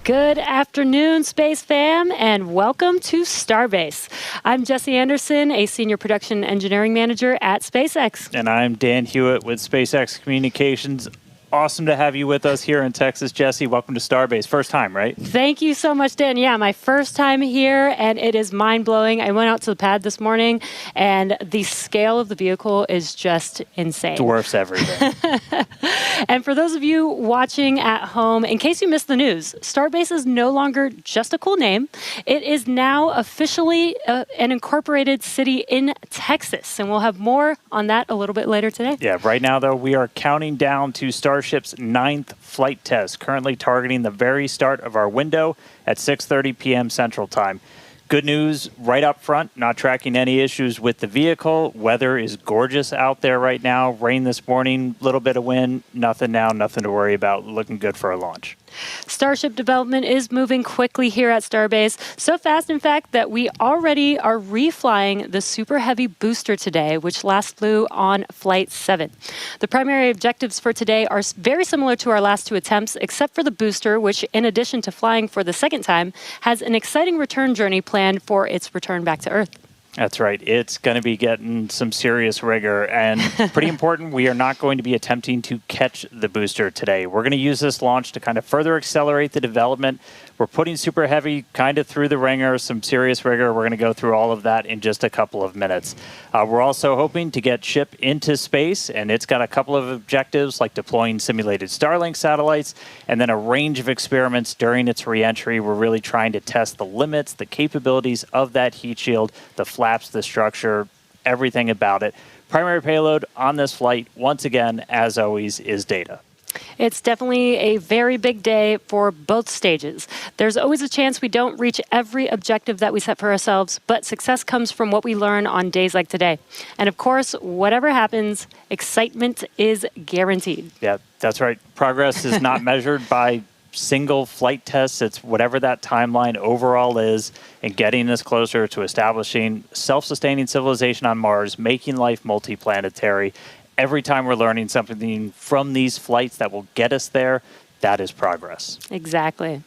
Good afternoon, Space Fam, and welcome to Starbase. I'm Jesse Anderson, a Senior Production Engineering Manager at SpaceX. And I'm Dan Hewitt with SpaceX Communications. Awesome to have you with us here in Texas, Jesse. Welcome to Starbase. First time, right? Thank you so much, Dan. Yeah, my first time here, and it is mind-blowing. I went out to the pad this morning, and the scale of the vehicle is just insane. Dwarfs everything. And for those of you watching at home, in case you missed the news, Starbase is no longer just a cool name. It is now officially an incorporated city in Texas, and we'll have more on that a little bit later today. Yeah, right now, though, we are counting down to Starship's 9th flight test, currently targeting the very start of our window at 6:30 p.m. Central Time. Good news right up front, not tracking any issues with the vehicle. Weather is gorgeous out there right now. Rain this morning, little bit of wind, nothing now, nothing to worry about. Looking good for a launch. Starship development is moving quickly here at Starbase. So fast, in fact, that we already are reflying the Super Heavy booster today, which last flew on Flight 7. The primary objectives for today are very similar to our last two attempts, except for the booster, which, in addition to flying for the second time, has an exciting return journey planned for its return back to Earth. That's right. It's going to be getting some serious rigor, and pretty important, we are not going to be attempting to catch the booster today. We're going to use this launch to kind of further accelerate the development. We're putting Super Heavy kind of through the ringer, some serious rigor. We're going to go through all of that in just a couple of minutes. We're also hoping to get Ship into space, and it's got a couple of objectives like deploying simulated Starlink satellites and then a range of experiments during its reentry. We're really trying to test the limits, the capabilities of that heat shield, the flaps, the structure, everything about it. Primary payload on this flight, once again, as always, is data. It's definitely a very big day for both stages. There's always a chance we don't reach every objective that we set for ourselves, but success comes from what we learn on days like today. And of course, whatever happens, excitement is guaranteed. Yeah, that's right. Progress is not measured by single flight tests. It's whatever that timeline overall is, and getting us closer to establishing self-sustaining civilization on Mars, making life multiplanetary. Every time we're learning something from these flights that will get us there, that is progress. Exactly.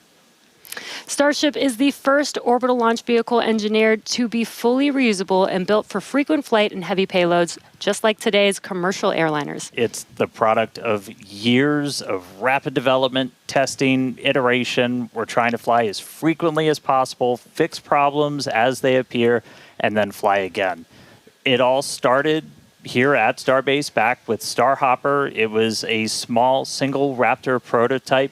Starship is the first orbital launch vehicle engineered to be fully reusable and built for frequent flight and heavy payloads, just like today's commercial airliners. It's the product of years of rapid development, testing, iteration. We're trying to fly as frequently as possible, fix problems as they appear, and then fly again. It all started here at Starbase back with Starhopper. It was a small single Raptor prototype.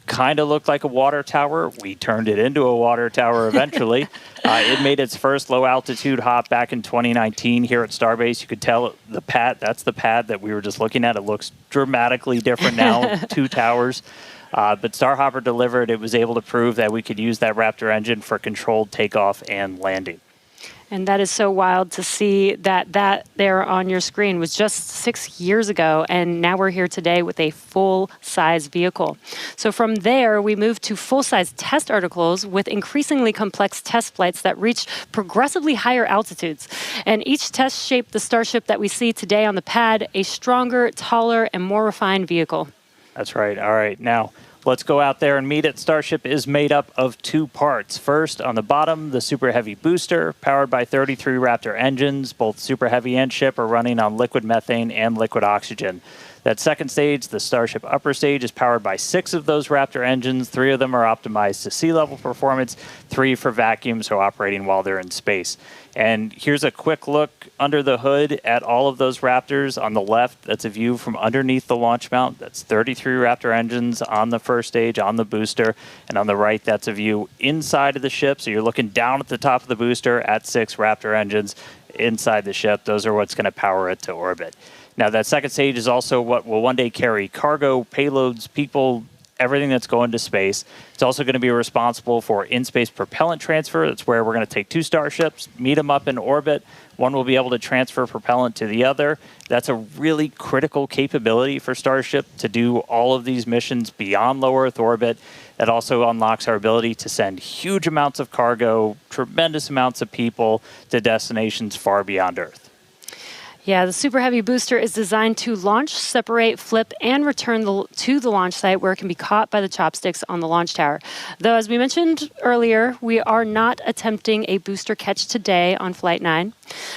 Kind of looked like a water tower. We turned it into a water tower eventually. It made its first low altitude hop back in 2019 here at Starbase. You could tell the pad, that's the pad that we were just looking at. It looks dramatically different now, two towers. But Starhopper delivered. It was able to prove that we could use that Raptor engine for controlled takeoff and landing. And that is so wild to see that there on your screen was just 6 years ago, and now we're here today with a full-size vehicle. So from there, we moved to full-size test articles with increasingly complex test flights that reached progressively higher altitudes. And each test shaped the Starship that we see today on the pad, a stronger, taller, and more refined vehicle. That's right. All right. Now, let's go out there and meet it. Starship is made up of two parts. First, on the bottom, the Super Heavy booster, powered by 33 Raptor engines. Both Super Heavy and Ship are running on liquid methane and liquid oxygen. That second stage, the Starship upper stage, is powered by 6 of those Raptor engines. 3 of them are optimized to sea level performance, 3 for vacuum, so operating while they're in space. And here's a quick look under the hood at all of those Raptors. On the left, that's a view from underneath the launch mount. That's 33 Raptor engines on the first stage, on the booster. And on the right, that's a view inside of the ship. So you're looking down at the top of the booster at 6 Raptor engines inside the ship. Those are what's going to power it to orbit. Now, that second stage is also what will one day carry cargo, payloads, people, everything that's going to space. It's also going to be responsible for in-space propellant transfer. That's where we're going to take 2 starships, meet them up in orbit. One will be able to transfer propellant to the other. That's a really critical capability for Starship to do all of these missions beyond low Earth orbit. That also unlocks our ability to send huge amounts of cargo, tremendous amounts of people to destinations far beyond Earth. Yeah, the Super Heavy booster is designed to launch, separate, flip, and return to the launch site where it can be caught by the chopsticks on the launch tower. Though, as we mentioned earlier, we are not attempting a booster catch today on Flight 9.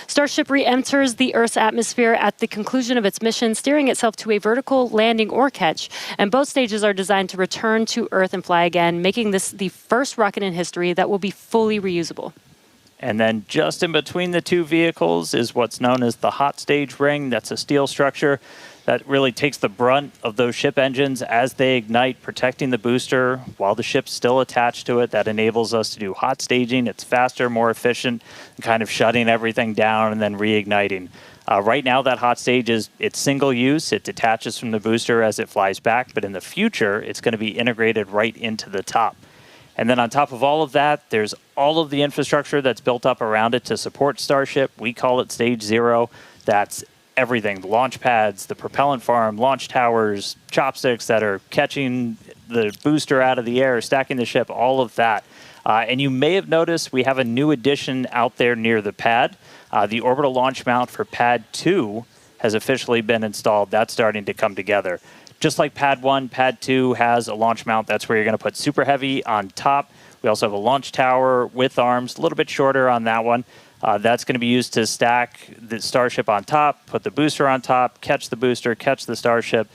Starship re-enters the Earth's atmosphere at the conclusion of its mission, steering itself to a vertical landing or catch. And both stages are designed to return to Earth and fly again, making this the first rocket in history that will be fully reusable. And then just in between the two vehicles is what's known as the hot stage ring. That's a steel structure that really takes the brunt of those ship engines as they ignite, protecting the booster while the ship's still attached to it. That enables us to do hot staging. It's faster, more efficient, kind of shutting everything down and then reigniting. Right now, that hot stage it's single use. It detaches from the booster as it flies back, but in the future, it's going to be integrated right into the top. And then on top of all of that, there's all of the infrastructure that's built up around it to support Starship. We call it Stage 0. That's everything, the launch pads, the propellant farm, launch towers, chopsticks that are catching the booster out of the air, stacking the ship, all of that. And you may have noticed we have a new addition out there near the pad. The orbital launch mount for Pad 2 has officially been installed. That's starting to come together. Just like Pad 1, Pad 2 has a launch mount. That's where you're going to put Super Heavy on top. We also have a launch tower with arms, a little bit shorter on that one. That's going to be used to stack the Starship on top, put the booster on top, catch the booster, catch the Starship.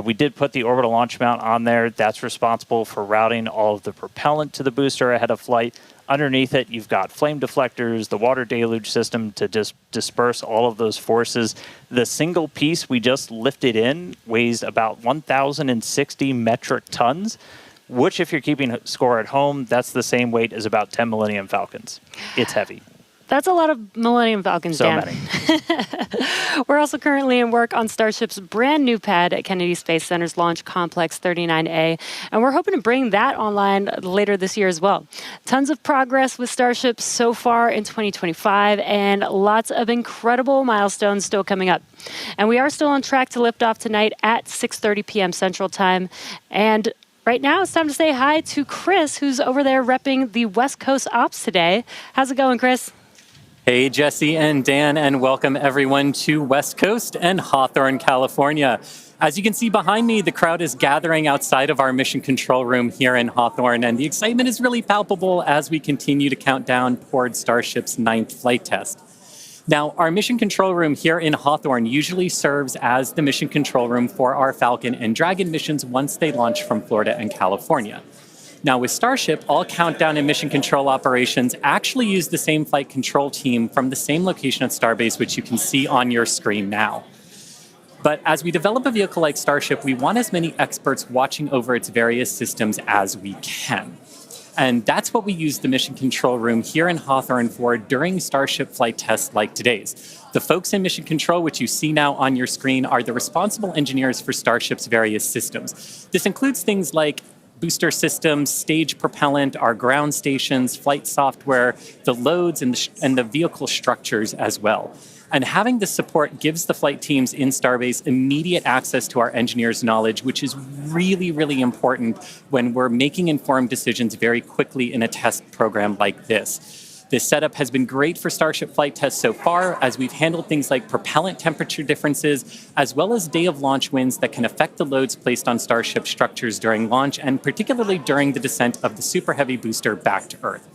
We did put the orbital launch mount on there. That's responsible for routing all of the propellant to the booster ahead of flight. Underneath it, you've got flame deflectors, the water deluge system to just disperse all of those forces. The single piece we just lifted in weighs about 1,060 metric tons, which if you're keeping score at home, that's the same weight as about 10 Millennium Falcons. It's heavy. That's a lot of Millennium Falcons, Dan. So many. We're also currently in work on Starship's brand new pad at Kennedy Space Center's Launch Complex 39A, and we're hoping to bring that online later this year as well. Tons of progress with Starship so far in 2025, and lots of incredible milestones still coming up. And we are still on track to lift off tonight at 6:30 p.m. Central Time. And right now, it's time to say hi to Chris, who's over there repping the West Coast ops today. How's it going, Chris? Hey, Jesse and Dan, and welcome everyone to West Coast and Hawthorne, California. As you can see behind me, the crowd is gathering outside of our mission control room here in Hawthorne, and the excitement is really palpable as we continue to count down towards Starship's 9th flight test. Now, our mission control room here in Hawthorne usually serves as the mission control room for our Falcon and Dragon missions once they launch from Florida and California. Now, with Starship, all countdown and mission control operations actually use the same flight control team from the same location at Starbase, which you can see on your screen now. But as we develop a vehicle like Starship, we want as many experts watching over its various systems as we can. And that's what we use the mission control room here in Hawthorne for during Starship flight tests like today's. The folks in mission control, which you see now on your screen, are the responsible engineers for Starship's various systems. This includes things like booster systems, stage propellant, our ground stations, flight software, the loads, and the vehicle structures as well. And having this support gives the flight teams in Starbase immediate access to our engineers' knowledge, which is really, really important when we're making informed decisions very quickly in a test program like this. This setup has been great for Starship flight tests so far, as we've handled things like propellant temperature differences, as well as day of launch winds that can affect the loads placed on Starship structures during launch, and particularly during the descent of the Super Heavy booster back to Earth.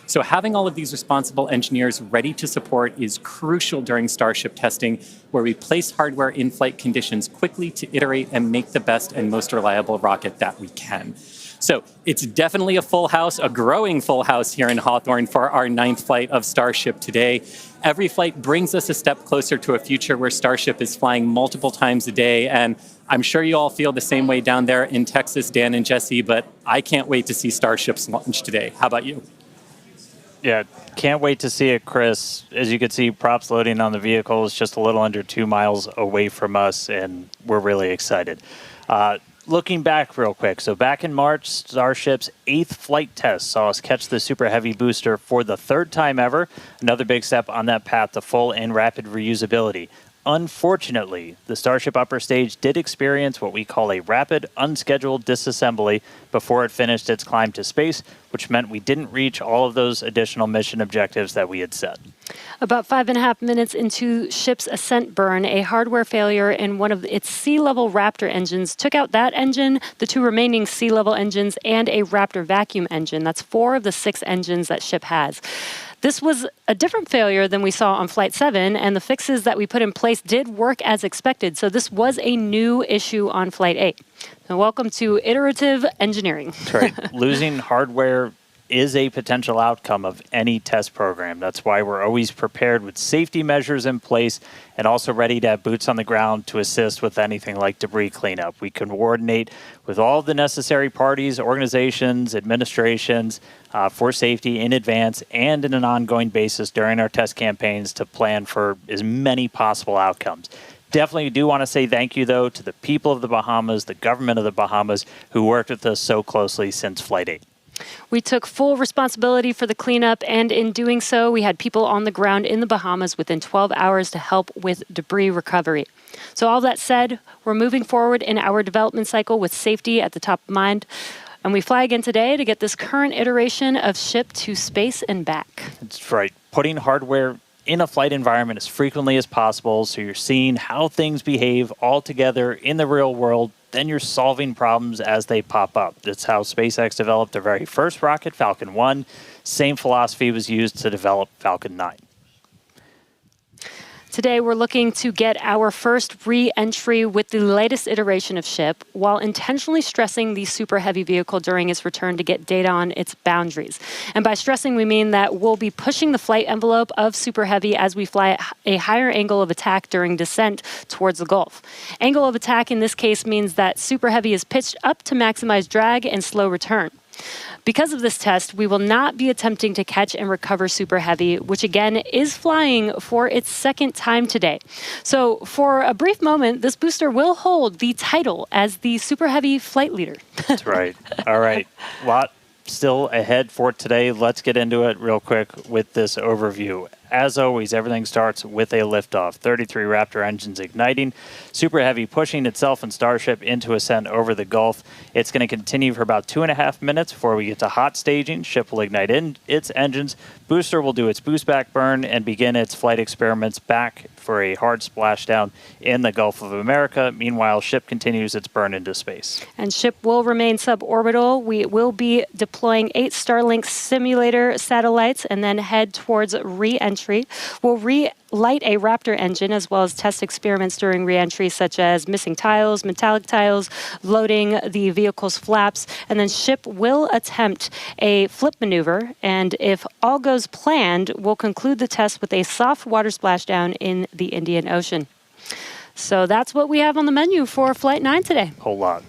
So having all of these responsible engineers ready to support is crucial during Starship testing, where we place hardware in flight conditions quickly to iterate and make the best and most reliable rocket that we can. So it's definitely a full house, a growing full house here in Hawthorne for our 9th flight of Starship today. Every flight brings us a step closer to a future where Starship is flying multiple times a day. And I'm sure you all feel the same way down there in Texas, Dan and Jesse, but I can't wait to see Starship's launch today. How about you? Yeah, can't wait to see it, Chris. As you can see, props loading on the vehicle is just a little under 2 miles away from us, and we're really excited. Looking back real quick, so back in March, Starship's 8th flight test saw us catch the Super Heavy booster for the 3rd time ever, another big step on that path to full and rapid reusability. Unfortunately, the Starship upper stage did experience what we call a rapid, unscheduled disassembly before it finished its climb to space, which meant we didn't reach all of those additional mission objectives that we had set. About 5.5 minutes into ship's ascent burn, a hardware failure in one of its sea-level Raptor engines took out that engine, the 2 remaining sea-level engines, and a Raptor vacuum engine. That's 4 of the 6 engines that ship has. This was a different failure than we saw on Flight 7, and the fixes that we put in place did work as expected. So this was a new issue on Flight 8. Now, welcome to iterative engineering. That's right. Losing hardware is a potential outcome of any test program. That's why we're always prepared with safety measures in place and also ready to have boots on the ground to assist with anything like debris cleanup. We can coordinate with all the necessary parties, organizations, administrations for safety in advance and in an ongoing basis during our test campaigns to plan for as many possible outcomes. Definitely do want to say thank you, though, to the people of the Bahamas, the government of the Bahamas, who worked with us so closely since Flight 8. We took full responsibility for the cleanup, and in doing so, we had people on the ground in the Bahamas within 12 hours to help with debris recovery. So all that said, we're moving forward in our development cycle with safety at the top of mind, and we fly again today to get this current iteration of ship to space and back. That's right. Putting hardware in a flight environment as frequently as possible so you're seeing how things behave all together in the real world. Then you're solving problems as they pop up. That's how SpaceX developed their very first rocket, Falcon 1. Same philosophy was used to develop Falcon 9. Today, we're looking to get our first re-entry with the latest iteration of ship while intentionally stressing the super heavy vehicle during its return to get data on its boundaries. And by stressing, we mean that we'll be pushing the flight envelope of super heavy as we fly at a higher angle of attack during descent towards the Gulf. Angle of attack in this case means that super heavy is pitched up to maximize drag and slow return. Because of this test, we will not be attempting to catch and recover Super Heavy, which again is flying for its second time today. So for a brief moment, this booster will hold the title as the Super Heavy flight leader. That's right. All right. Lot still ahead for today. Let's get into it real quick with this overview. As always, everything starts with a liftoff. 33 Raptor engines igniting. Super Heavy pushing itself and Starship into ascent over the Gulf. It's going to continue for about 2.5 minutes before we get to hot staging. Ship will ignite its engines. Booster will do its boost back burn and begin its flight experiments back for a hard splashdown in the Gulf of America. Meanwhile, ship continues its burn into space. And ship will remain suborbital. We will be deploying 8 Starlink simulator satellites and then head towards re-entry. We'll relight a Raptor engine as well as test experiments during re-entry such as missing tiles, metallic tiles, loading the vehicle's flaps, and then ship will attempt a flip maneuver, and if all goes planned, we'll conclude the test with a soft water splashdown in the Indian Ocean. So that's what we have on the menu for Flight 9 today. Whole lot.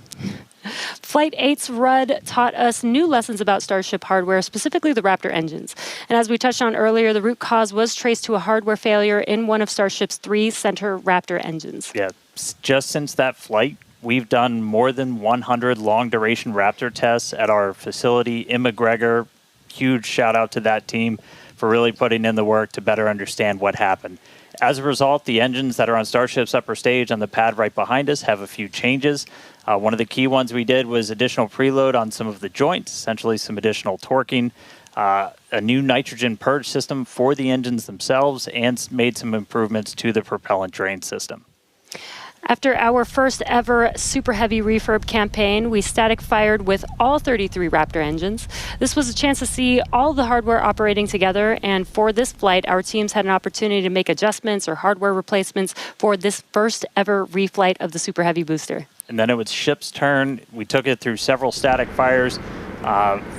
Flight 8's RUD taught us new lessons about Starship hardware, specifically the Raptor engines. And as we touched on earlier, the root cause was traced to a hardware failure in one of Starship's 3 center Raptor engines. Yeah, just since that flight, we've done more than 100 long-duration Raptor tests at our facility in McGregor. Huge shout-out to that team for really putting in the work to better understand what happened. As a result, the engines that are on Starship's upper stage on the pad right behind us have a few changes. One of the key ones we did was additional preload on some of the joints, essentially some additional torquing, a new nitrogen purge system for the engines themselves, and made some improvements to the propellant drain system. After our first ever Super Heavy refurb campaign, we static fired with all 33 Raptor engines. This was a chance to see all the hardware operating together, and for this flight, our teams had an opportunity to make adjustments or hardware replacements for this first ever reflight of the Super Heavy booster. And then it was ship's turn. We took it through several static fires.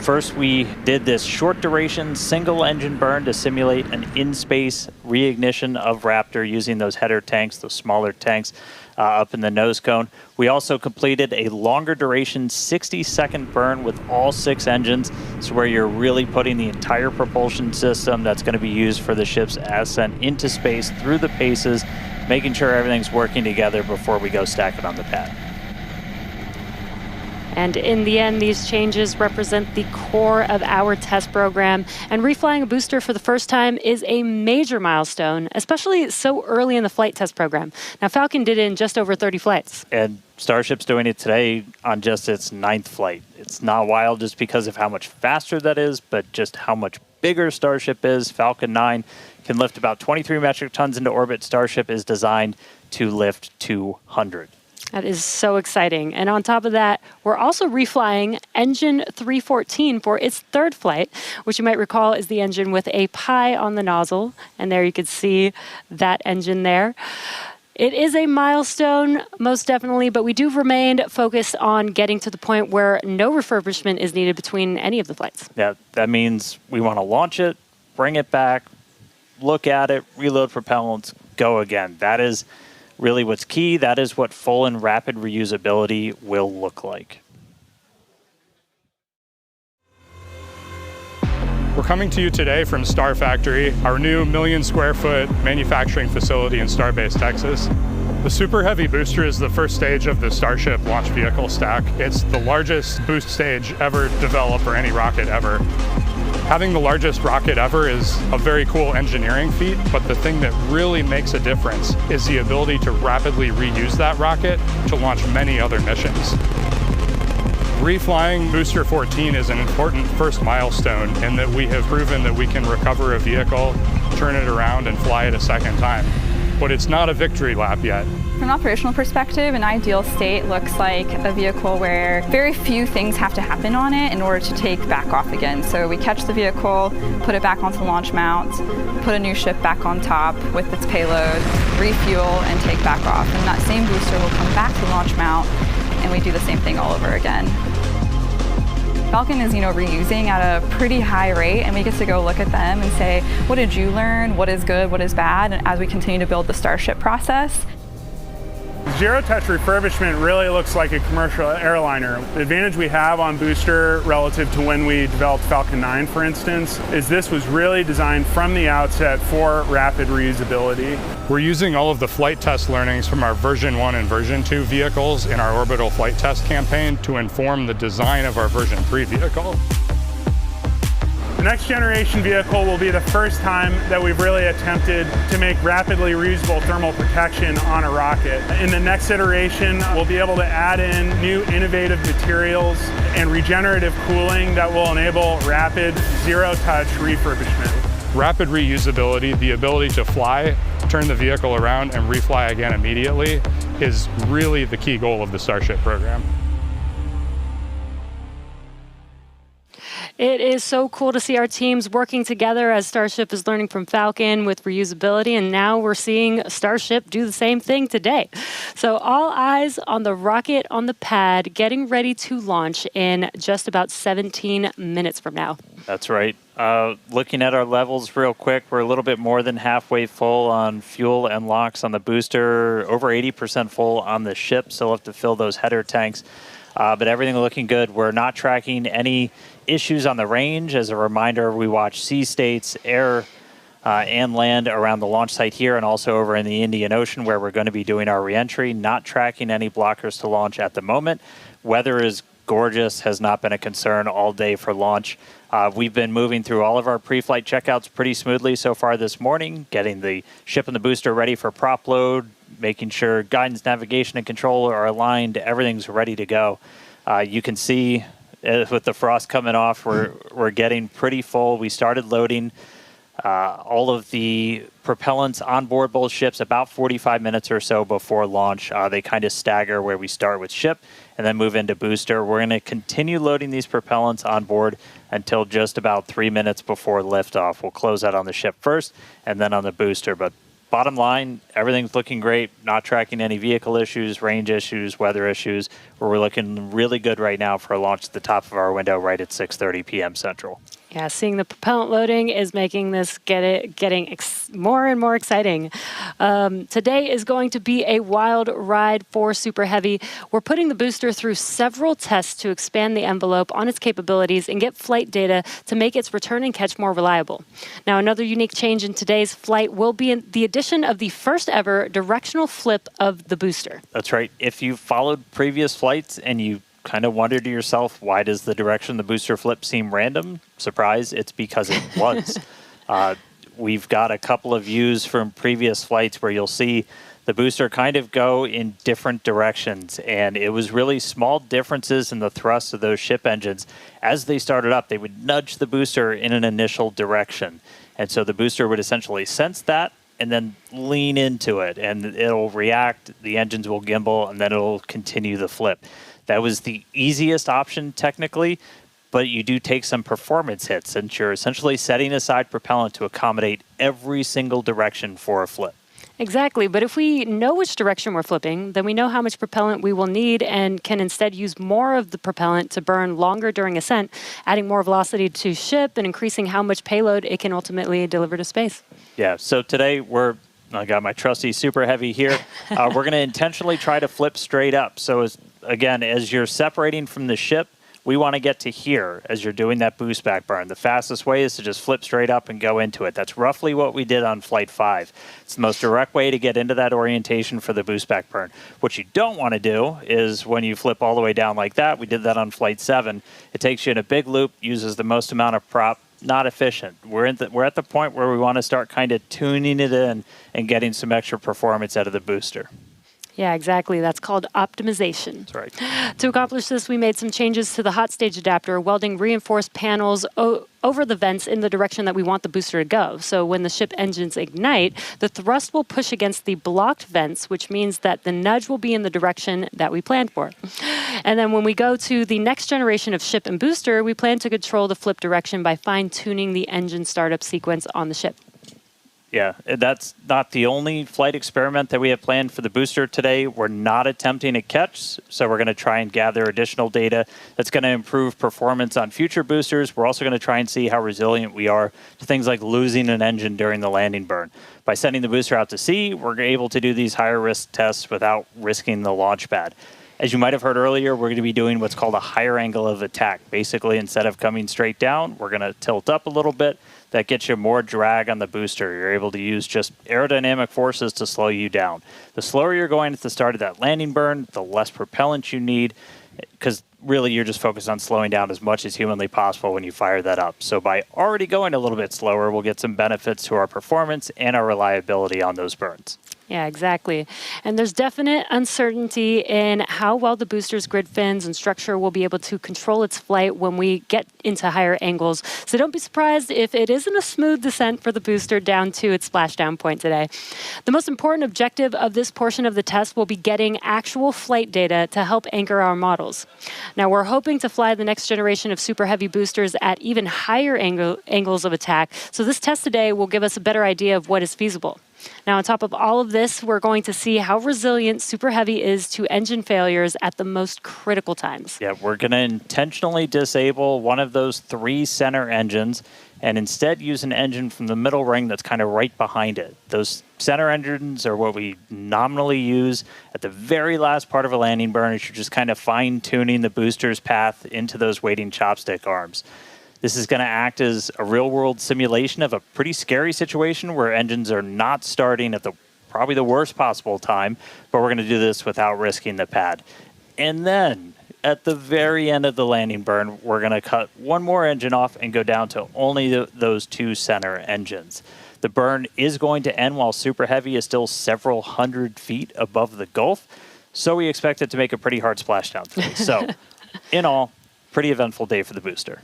First, we did this short duration single engine burn to simulate an in-space reignition of Raptor using those header tanks, those smaller tanks up in the nose cone. We also completed a longer duration 60-second burn with all 6 engines. It's where you're really putting the entire propulsion system that's going to be used for the ship's ascent into space through the paces, making sure everything's working together before we go stack it on the pad. And in the end, these changes represent the core of our test program. And reflying a booster for the first time is a major milestone, especially so early in the flight test program. Now, Falcon did it in just over 30 flights. And Starship's doing it today on just its 9th flight. It's not wild just because of how much faster that is, but just how much bigger Starship is. Falcon 9 can lift about 23 metric tons into orbit. Starship is designed to lift 200. That is so exciting. And on top of that, we're also reflying engine 314 for its 3rd flight, which you might recall is the engine with a pie on the nozzle. And there you can see that engine there. It is a milestone, most definitely, but we do remain focused on getting to the point where no refurbishment is needed between any of the flights. Yeah, that means we want to launch it, bring it back, look at it, reload propellants, go again. That is really what's key. That is what full and rapid reusability will look like. We're coming to you today from Star Factory, our new 1 million square foot manufacturing facility in Starbase, Texas. The Super Heavy booster is the first stage of the Starship launch vehicle stack. It's the largest boost stage ever developed for any rocket ever. Having the largest rocket ever is a very cool engineering feat, but the thing that really makes a difference is the ability to rapidly reuse that rocket to launch many other missions. Reflying Booster 14 is an important first milestone in that we have proven that we can recover a vehicle, turn it around, and fly it a second time. But it's not a victory lap yet. From an operational perspective, an ideal state looks like a vehicle where very few things have to happen on it in order to take back off again. So we catch the vehicle, put it back onto the launch mount, put a new ship back on top with its payload, refuel, and take back off. And that same booster will come back to the launch mount, and we do the same thing all over again. Falcon is, reusing at a pretty high rate, and we get to go look at them and say, what did you learn? What is good? What is bad? And as we continue to build the Starship process. Zero-touch refurbishment really looks like a commercial airliner. The advantage we have on Booster relative to when we developed Falcon 9, for instance, is this was really designed from the outset for rapid reusability. We're using all of the flight test learnings from our version 1 and version 2 vehicles in our orbital flight test campaign to inform the design of our version 3 vehicle. The next generation vehicle will be the first time that we've really attempted to make rapidly reusable thermal protection on a rocket. In the next iteration, we'll be able to add in new innovative materials and regenerative cooling that will enable rapid zero-touch refurbishment. Rapid reusability, the ability to fly, turn the vehicle around, and refly again immediately is really the key goal of the Starship program. It is so cool to see our teams working together as Starship is learning from Falcon with reusability, and now we're seeing Starship do the same thing today. So all eyes on the rocket on the pad, getting ready to launch in just about 17 minutes from now. That's right. Looking at our levels real quick, we're a little bit more than halfway full on fuel and LOX on the booster, over 80% full on the ship, so we'll have to fill those header tanks. But everything looking good. We're not tracking any issues on the range. As a reminder, we watch sea states, air, and land around the launch site here and also over in the Indian Ocean where we're going to be doing our reentry. Not tracking any blockers to launch at the moment. Weather is gorgeous, has not been a concern all day for launch. We've been moving through all of our pre-flight checkouts pretty smoothly so far this morning, getting the ship and the booster ready for prop load, making sure guidance, navigation, and control are aligned. Everything's ready to go. You can see with the frost coming off, we're getting pretty full. We started loading all of the propellants on board both ships about 45 minutes or so before launch. They kind of stagger where we start with ship and then move into booster. We're going to continue loading these propellants on board until just about 3 minutes before liftoff. We'll close out on the ship first and then on the booster. But bottom line, everything's looking great. Not tracking any vehicle issues, range issues, weather issues. We're looking really good right now for a launch at the top of our window right at 6:30 p.m. Central. Yeah, seeing the propellant loading is making this getting more and more exciting. Today is going to be a wild ride for Super Heavy. We're putting the booster through several tests to expand the envelope on its capabilities and get flight data to make its return and catch more reliable. Now, another unique change in today's flight will be the addition of the first ever directional flip of the booster. That's right. If you followed previous flights and you kind of wonder to yourself, why does the direction the booster flip seem random? Surprise, it's because it was. We've got a couple of views from previous flights where you'll see the booster kind of go in different directions. And it was really small differences in the thrust of those ship engines. As they started up, they would nudge the booster in an initial direction. And so the booster would essentially sense that and then lean into it, and it'll react, the engines will gimbal, and then it'll continue the flip. That was the easiest option technically, but you do take some performance hits since you're essentially setting aside propellant to accommodate every single direction for a flip. Exactly. But if we know which direction we're flipping, then we know how much propellant we will need and can instead use more of the propellant to burn longer during ascent, adding more velocity to ship and increasing how much payload it can ultimately deliver to space. Yeah, so today I got my trusty Super Heavy here. We're going to intentionally try to flip straight up. So as you're separating from the ship, we want to get to here as you're doing that boost back burn. The fastest way is to just flip straight up and go into it. That's roughly what we did on Flight 5. It's the most direct way to get into that orientation for the boost back burn. What you don't want to do is when you flip all the way down like that, we did that on Flight 7, it takes you in a big loop, uses the most amount of prop, not efficient. We're at the point where we want to start kind of tuning it in and getting some extra performance out of the booster. Yeah, exactly. That's called optimization. That's right. To accomplish this, we made some changes to the hot stage adapter, welding reinforced panels over the vents in the direction that we want the booster to go. So when the ship engines ignite, the thrust will push against the blocked vents, which means that the nudge will be in the direction that we planned for. And then when we go to the next generation of ship and booster, we plan to control the flip direction by fine-tuning the engine startup sequence on the ship. Yeah, that's not the only flight experiment that we have planned for the booster today. We're not attempting a catch, so we're going to try and gather additional data that's going to improve performance on future boosters. We're also going to try and see how resilient we are to things like losing an engine during the landing burn. By sending the booster out to sea, we're able to do these higher risk tests without risking the launch pad. As you might have heard earlier, we're going to be doing what's called a higher angle of attack. Basically, instead of coming straight down, we're going to tilt up a little bit. That gets you more drag on the booster. You're able to use just aerodynamic forces to slow you down. The slower you're going at the start of that landing burn, the less propellant you need, because really you're just focused on slowing down as much as humanly possible when you fire that up. So by already going a little bit slower, we'll get some benefits to our performance and our reliability on those burns. Yeah, exactly. And there's definite uncertainty in how well the booster's grid fins and structure will be able to control its flight when we get into higher angles. So don't be surprised if it isn't a smooth descent for the booster down to its splashdown point today. The most important objective of this portion of the test will be getting actual flight data to help anchor our models. Now, we're hoping to fly the next generation of super heavy boosters at even higher angles of attack. So this test today will give us a better idea of what is feasible. Now, on top of all of this, we're going to see how resilient Super Heavy is to engine failures at the most critical times. Yeah, we're going to intentionally disable one of those 3 center engines and instead use an engine from the middle ring that's kind of right behind it. Those center engines are what we nominally use at the very last part of a landing burn as you're just kind of fine-tuning the booster's path into those waiting chopstick arms. This is going to act as a real-world simulation of a pretty scary situation where engines are not starting at probably the worst possible time, but we're going to do this without risking the pad. And then, at the very end of the landing burn, we're going to cut one more engine off and go down to only those 2 center engines. The burn is going to end while Super Heavy is still several hundred feet above the Gulf, so we expect it to make a pretty hard splashdown today. So, in all, pretty eventful day for the booster.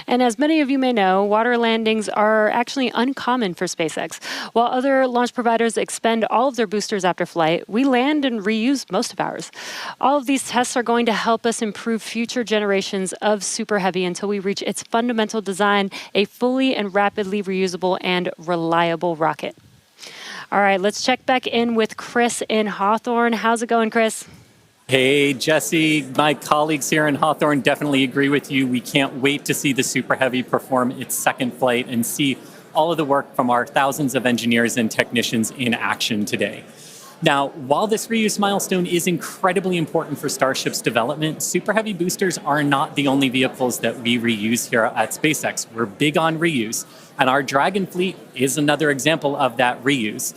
And as many of you may know, water landings are actually uncommon for SpaceX. While other launch providers expend all of their boosters after flight, we land and reuse most of ours. All of these tests are going to help us improve future generations of Super Heavy until we reach its fundamental design, a fully and rapidly reusable and reliable rocket. All right, let's check back in with Chris in Hawthorne. How's it going, Chris? Hey, Jesse, my colleagues here in Hawthorne definitely agree with you. We can't wait to see the Super Heavy perform its second flight and see all of the work from our thousands of engineers and technicians in action today. Now, while this reuse milestone is incredibly important for Starship's development, Super Heavy boosters are not the only vehicles that we reuse here at SpaceX. We're big on reuse, and our Dragon fleet is another example of that reuse.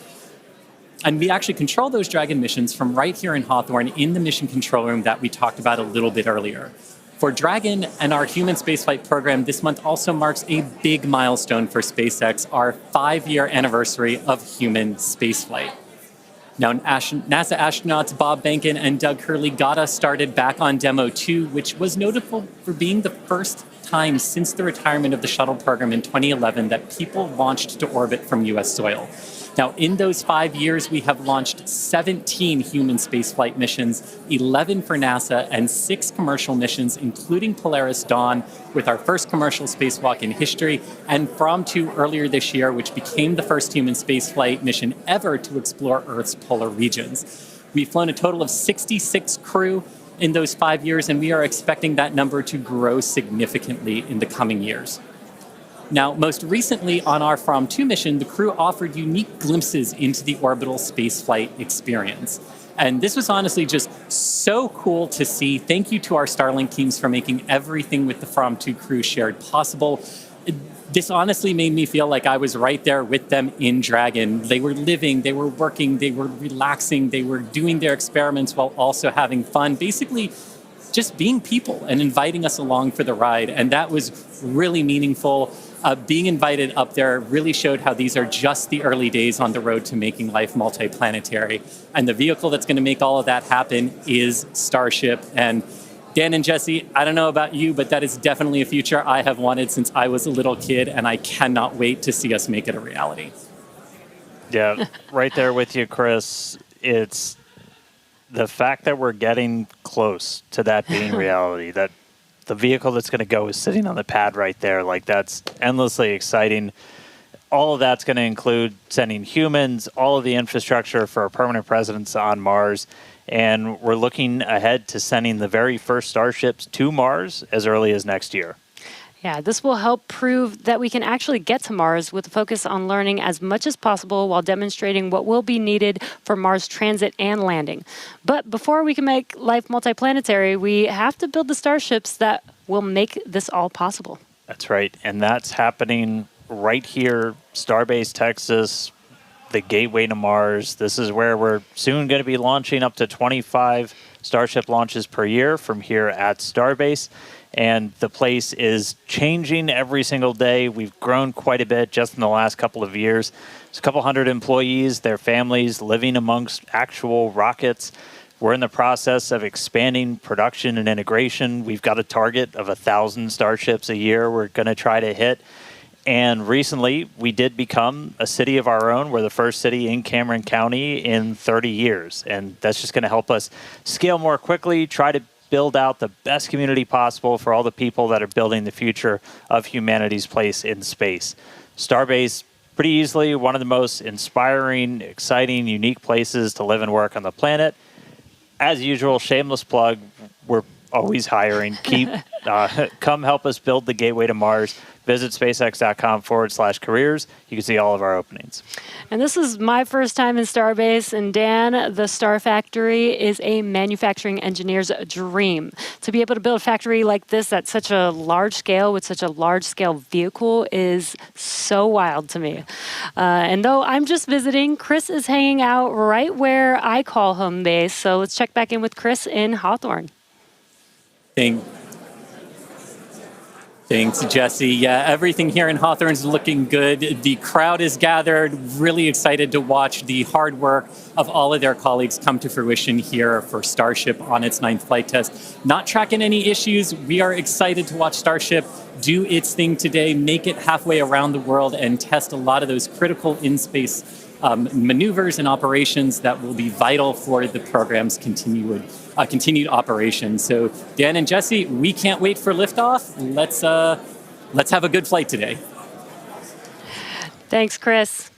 And we actually control those Dragon missions from right here in Hawthorne in the mission control room that we talked about a little bit earlier. For Dragon and our human spaceflight program, this month also marks a big milestone for SpaceX, our 5-year anniversary of human spaceflight. Now, NASA astronauts Bob Behnken and Doug Hurley got us started back on Demo 2, which was notable for being the first time since the retirement of the shuttle program in 2011 that people launched to orbit from U.S. soil. Now, in those 5 years, we have launched 17 human spaceflight missions, 11 for NASA, and 6 commercial missions, including Polaris Dawn, with our first commercial spacewalk in history, and From-2 earlier this year, which became the first human spaceflight mission ever to explore Earth's polar regions. We've flown a total of 66 crew in those 5 years, and we are expecting that number to grow significantly in the coming years. Now, most recently on our From-2 mission, the crew offered unique glimpses into the orbital spaceflight experience. And this was honestly just so cool to see. Thank you to our Starlink teams for making everything with the From-2 crew shared possible. This honestly made me feel like I was right there with them in Dragon. They were living, they were working, they were relaxing, they were doing their experiments while also having fun. Basically, just being people and inviting us along for the ride. And that was really meaningful. Being invited up there really showed how these are just the early days on the road to making life multiplanetary. And the vehicle that's going to make all of that happen is Starship. And Dan and Jesse, I don't know about you, but that is definitely a future I have wanted since I was a little kid, and I cannot wait to see us make it a reality. Yeah, right there with you, Chris. It's the fact that we're getting close to that being reality, that the vehicle that's going to go is sitting on the pad right there. Like, that's endlessly exciting. All of that's going to include sending humans, all of the infrastructure for a permanent presence on Mars. And we're looking ahead to sending the very first Starships to Mars as early as next year. Yeah, this will help prove that we can actually get to Mars with a focus on learning as much as possible while demonstrating what will be needed for Mars transit and landing. But before we can make life multiplanetary, we have to build the starships that will make this all possible. That's right. And that's happening right here, Starbase, Texas, the gateway to Mars. This is where we're soon going to be launching up to 25 Starship launches per year from here at Starbase. And the place is changing every single day. We've grown quite a bit just in the last couple of years. There's a couple hundred employees, their families living amongst actual rockets. We're in the process of expanding production and integration. We've got a target of 1,000 Starships a year we're going to try to hit. And recently, we did become a city of our own. We're the first city in Cameron County in 30 years. And that's just going to help us scale more quickly, try to build out the best community possible for all the people that are building the future of humanity's place in space. Starbase, pretty easily one of the most inspiring, exciting, unique places to live and work on the planet. As usual, shameless plug, we're always hiring. Come help us build the gateway to Mars. Visit spacex.com/careers. You can see all of our openings. And this is my first time in Starbase. And Dan, the Star Factory is a manufacturing engineer's dream. To be able to build a factory like this at such a large scale with such a large scale vehicle is so wild to me. And though I'm just visiting, Chris is hanging out right where I call home base. So let's check back in with Chris in Hawthorne. Thanks, Jesse. Yeah, everything here in Hawthorne is looking good. The crowd is gathered, really excited to watch the hard work of all of their colleagues come to fruition here for Starship on its 9th flight test. Not tracking any issues. We are excited to watch Starship do its thing today, make it halfway around the world, and test a lot of those critical in-space maneuvers and operations that will be vital for the program's continued operation. So Dan and Jesse, we can't wait for liftoff. Let's have a good flight today. Thanks, Chris.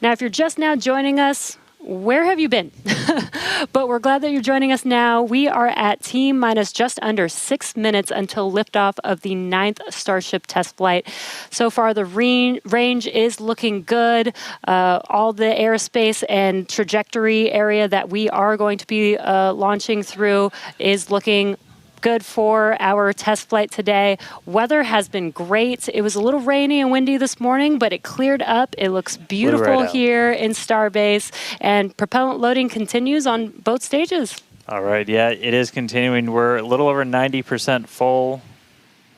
Now, if you're just now joining us, where have you been? But we're glad that you're joining us now. We are at T-minus just under 6 minutes until liftoff of the 9th Starship test flight. So far, the range is looking good. All the airspace and trajectory area that we are going to be launching through is looking good for our test flight today. Weather has been great. It was a little rainy and windy this morning, but it cleared up. It looks beautiful here in Starbase, and propellant loading continues on both stages. All right, yeah, it is continuing. We're a little over 90% full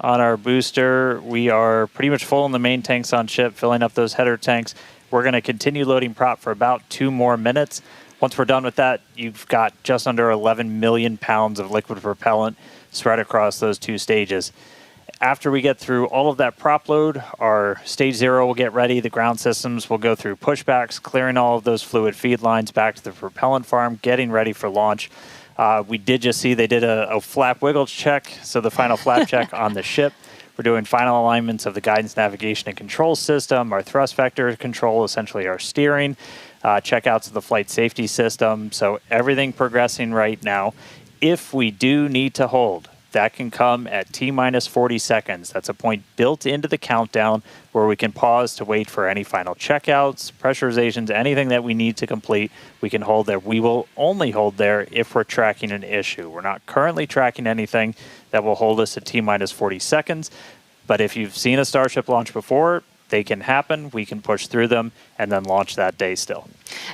on our booster. We are pretty much full in the main tanks on ship, filling up those header tanks. We're going to continue loading prop for about 2 more minutes. Once we're done with that, you've got just under 11 million pounds of liquid propellant spread across those 2 stages. After we get through all of that prop load, our stage 0 will get ready. The ground systems will go through pushbacks, clearing all of those fluid feed lines back to the propellant farm, getting ready for launch. We did just see they did a flap wiggle check, so the final flap check on the ship. We're doing final alignments of the guidance, navigation, and control system, our thrust vector control, essentially our steering, checkouts of the flight safety system. So everything progressing right now. If we do need to hold, that can come at T-minus 40 seconds. That's a point built into the countdown where we can pause to wait for any final checkouts, pressurizations, anything that we need to complete. We can hold there. We will only hold there if we're tracking an issue. We're not currently tracking anything that will hold us at T-minus 40 seconds. But if you've seen a Starship launch before, they can happen. We can push through them and then launch that day still.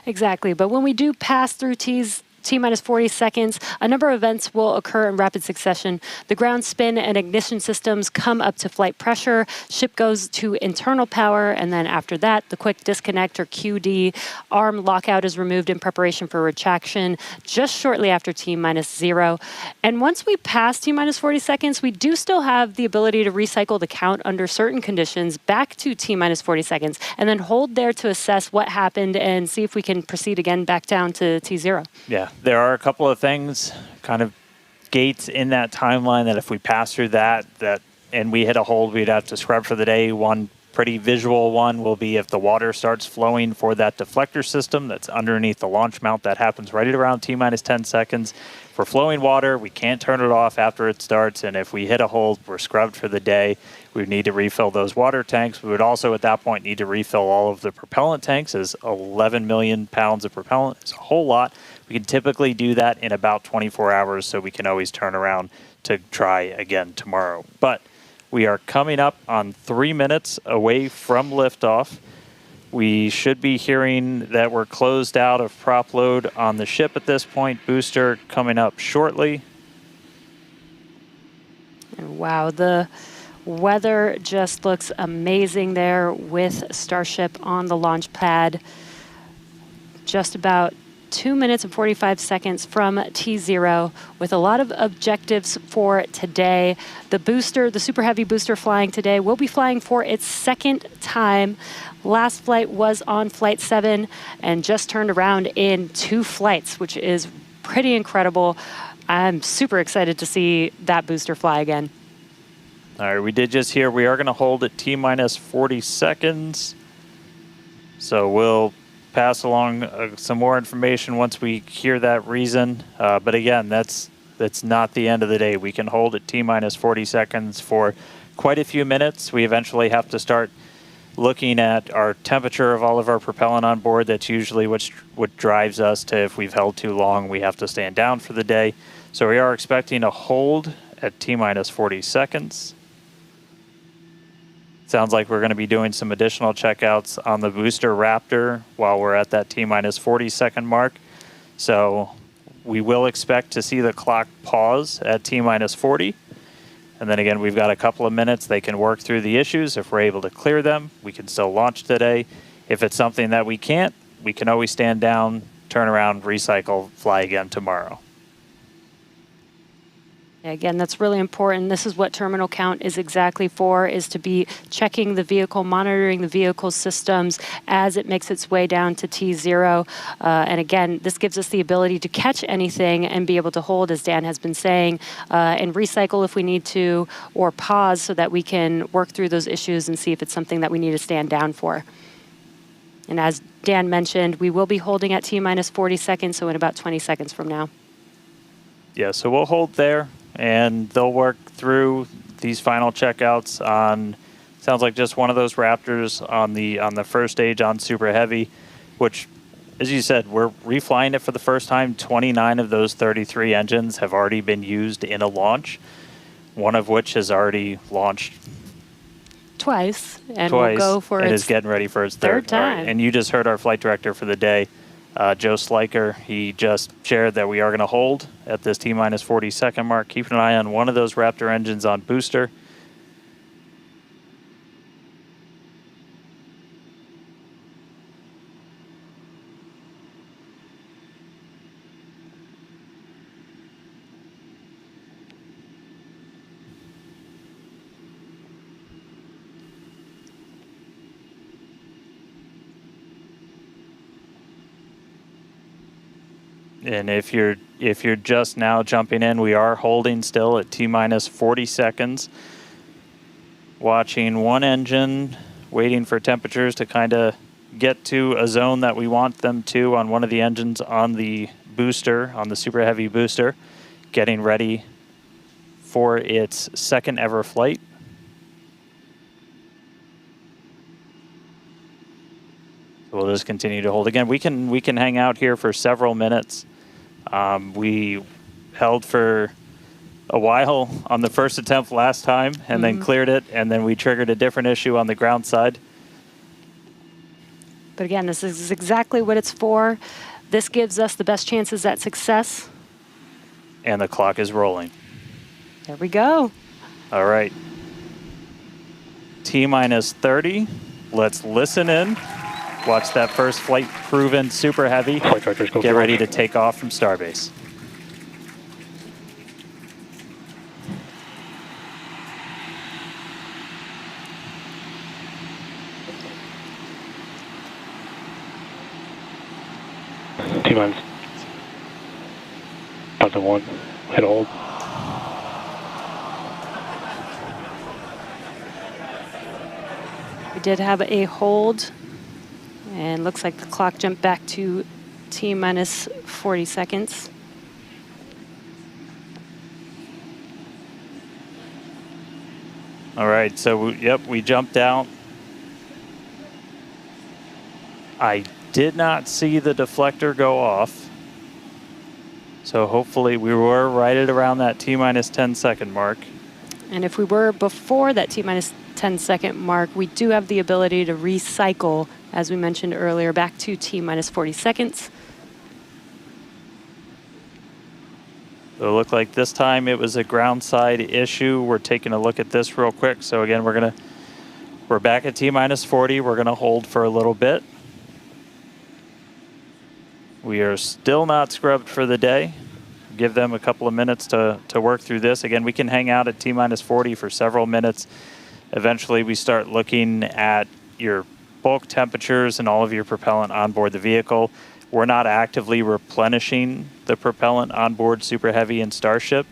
Exactly. But when we do pass through T-minus 40 seconds, a number of events will occur in rapid succession. The ground spin and ignition systems come up to flight pressure, ship goes to internal power, and then after that, the quick disconnect or QD, arm lockout is removed in preparation for retraction just shortly after T-minus 0. And once we pass T-minus 40 seconds, we do still have the ability to recycle the count under certain conditions back to T-minus 40 seconds, and then hold there to assess what happened and see if we can proceed again back down to T0. Yeah. There are a couple of things, kind of gates in that timeline that if we pass through that and we hit a hold, we'd have to scrub for the day. One pretty visual one will be if the water starts flowing for that deflector system that's underneath the launch mount. That happens right at around T-minus 10 seconds. For flowing water, we can't turn it off after it starts, and if we hit a hold, we're scrubbed for the day. We would need to refill those water tanks. We would also, at that point, need to refill all of the propellant tanks, as 11 million pounds of propellant is a whole lot. We can typically do that in about 24 hours, so we can always turn around to try again tomorrow. But we are coming up on 3 minutes away from liftoff. We should be hearing that we're closed out of prop load on the ship at this point. Booster coming up shortly. Wow, the weather just looks amazing there with Starship on the launch pad. Just about 2 minutes and 45 seconds from T0 with a lot of objectives for today. The booster, the Super Heavy booster flying today, will be flying for its 2nd time. Last flight was on Flight 7 and just turned around in 2 flights, which is pretty incredible. I'm super excited to see that booster fly again. All right, we did just hear we are going to hold at T-minus 40 seconds. So we'll pass along some more information once we hear that reason. But again, that's not the end of the day. We can hold at T-minus 40 seconds for quite a few minutes. We eventually have to start looking at our temperature of all of our propellant on board. That's usually what drives us to, if we've held too long, we have to stand down for the day. So we are expecting a hold at T-minus 40 seconds. Sounds like we're going to be doing some additional checkouts on the booster Raptor while we're at that T-minus 40 second mark. So we will expect to see the clock pause at T-minus 40. And then again, we've got a couple of minutes. They can work through the issues. If we're able to clear them, we can still launch today. If it's something that we can't, we can always stand down, turn around, recycle, fly again tomorrow. Again, that's really important. This is what terminal count is exactly for, is to be checking the vehicle, monitoring the vehicle systems as it makes its way down to T0. And again, this gives us the ability to catch anything and be able to hold, as Dan has been saying, and recycle if we need to, or pause so that we can work through those issues and see if it's something that we need to stand down for. And as Dan mentioned, we will be holding at T-minus 40 seconds, so in about 20 seconds from now. Yeah, so we'll hold there, and they'll work through these final checkouts on, sounds like just one of those Raptors on the first stage on Super Heavy, which, as you said, we're reflying it for the first time. 29 of those 33 engines have already been used in a launch, one of which has already launched Twice, and we'll go for and its is getting ready for its third time. Right. And you just heard our flight director for the day, Joe Sliker. He just shared that we are going to hold at this T-minus 40 second mark, keeping an eye on one of those Raptor engines on booster. And if you're just now jumping in, we are holding still at T-minus 40 seconds. Watching one engine, waiting for temperatures to kind of get to a zone that we want them to on one of the engines on the booster, on the Super Heavy booster, getting ready for its second ever flight. So we'll just continue to hold. Again, we can hang out here for several minutes. We held for a while on the first attempt last time and then cleared it, and then we triggered a different issue on the ground side. But again, this is exactly what it's for. This gives us the best chances at success. And the clock is rolling. There we go. All right. T-minus 30. Let's listen in. Watch that first flight proven Super Heavy. Get ready to take off from Starbase. T-minus 1, hit hold. We did have a hold, and looks like the clock jumped back to T-minus 40 seconds. All right, so yep, we jumped out. I did not see the deflector go off. So hopefully we were right at around that T-minus 10 second mark. And if we were before that T-minus 10 second mark, we do have the ability to recycle, as we mentioned earlier, back to T-minus 40 seconds. So it looked like this time it was a ground side issue. We're taking a look at this real quick. So again, we're back at T-minus 40. We're gonna hold for a little bit. We are still not scrubbed for the day. Give them a couple of minutes to work through this. Again, we can hang out at T-minus 40 for several minutes. Eventually, we start looking at your bulk temperatures and all of your propellant on board the vehicle. We're not actively replenishing the propellant on board Super Heavy and Starship,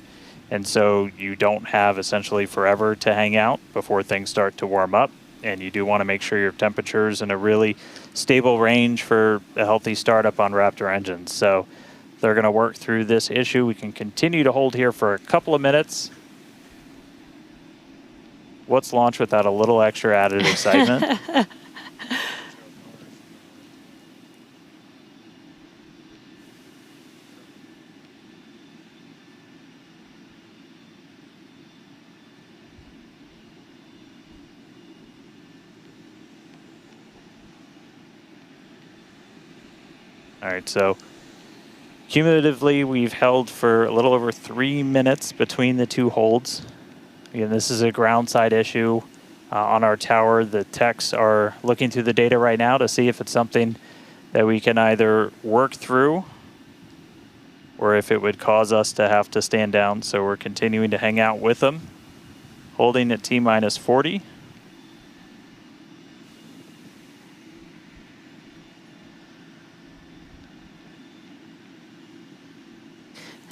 and so you don't have essentially forever to hang out before things start to warm up. And you do want to make sure your temperature's in a really stable range for a healthy startup on Raptor engines. So they're going to work through this issue. We can continue to hold here for a couple of minutes. What's launch without a little extra added excitement? All right, so cumulatively, we've held for a little over 3 minutes between the two holds. Again, this is a ground side issue on our tower. The techs are looking through the data right now to see if it's something that we can either work through or if it would cause us to have to stand down. So we're continuing to hang out with them, holding at T-minus 40.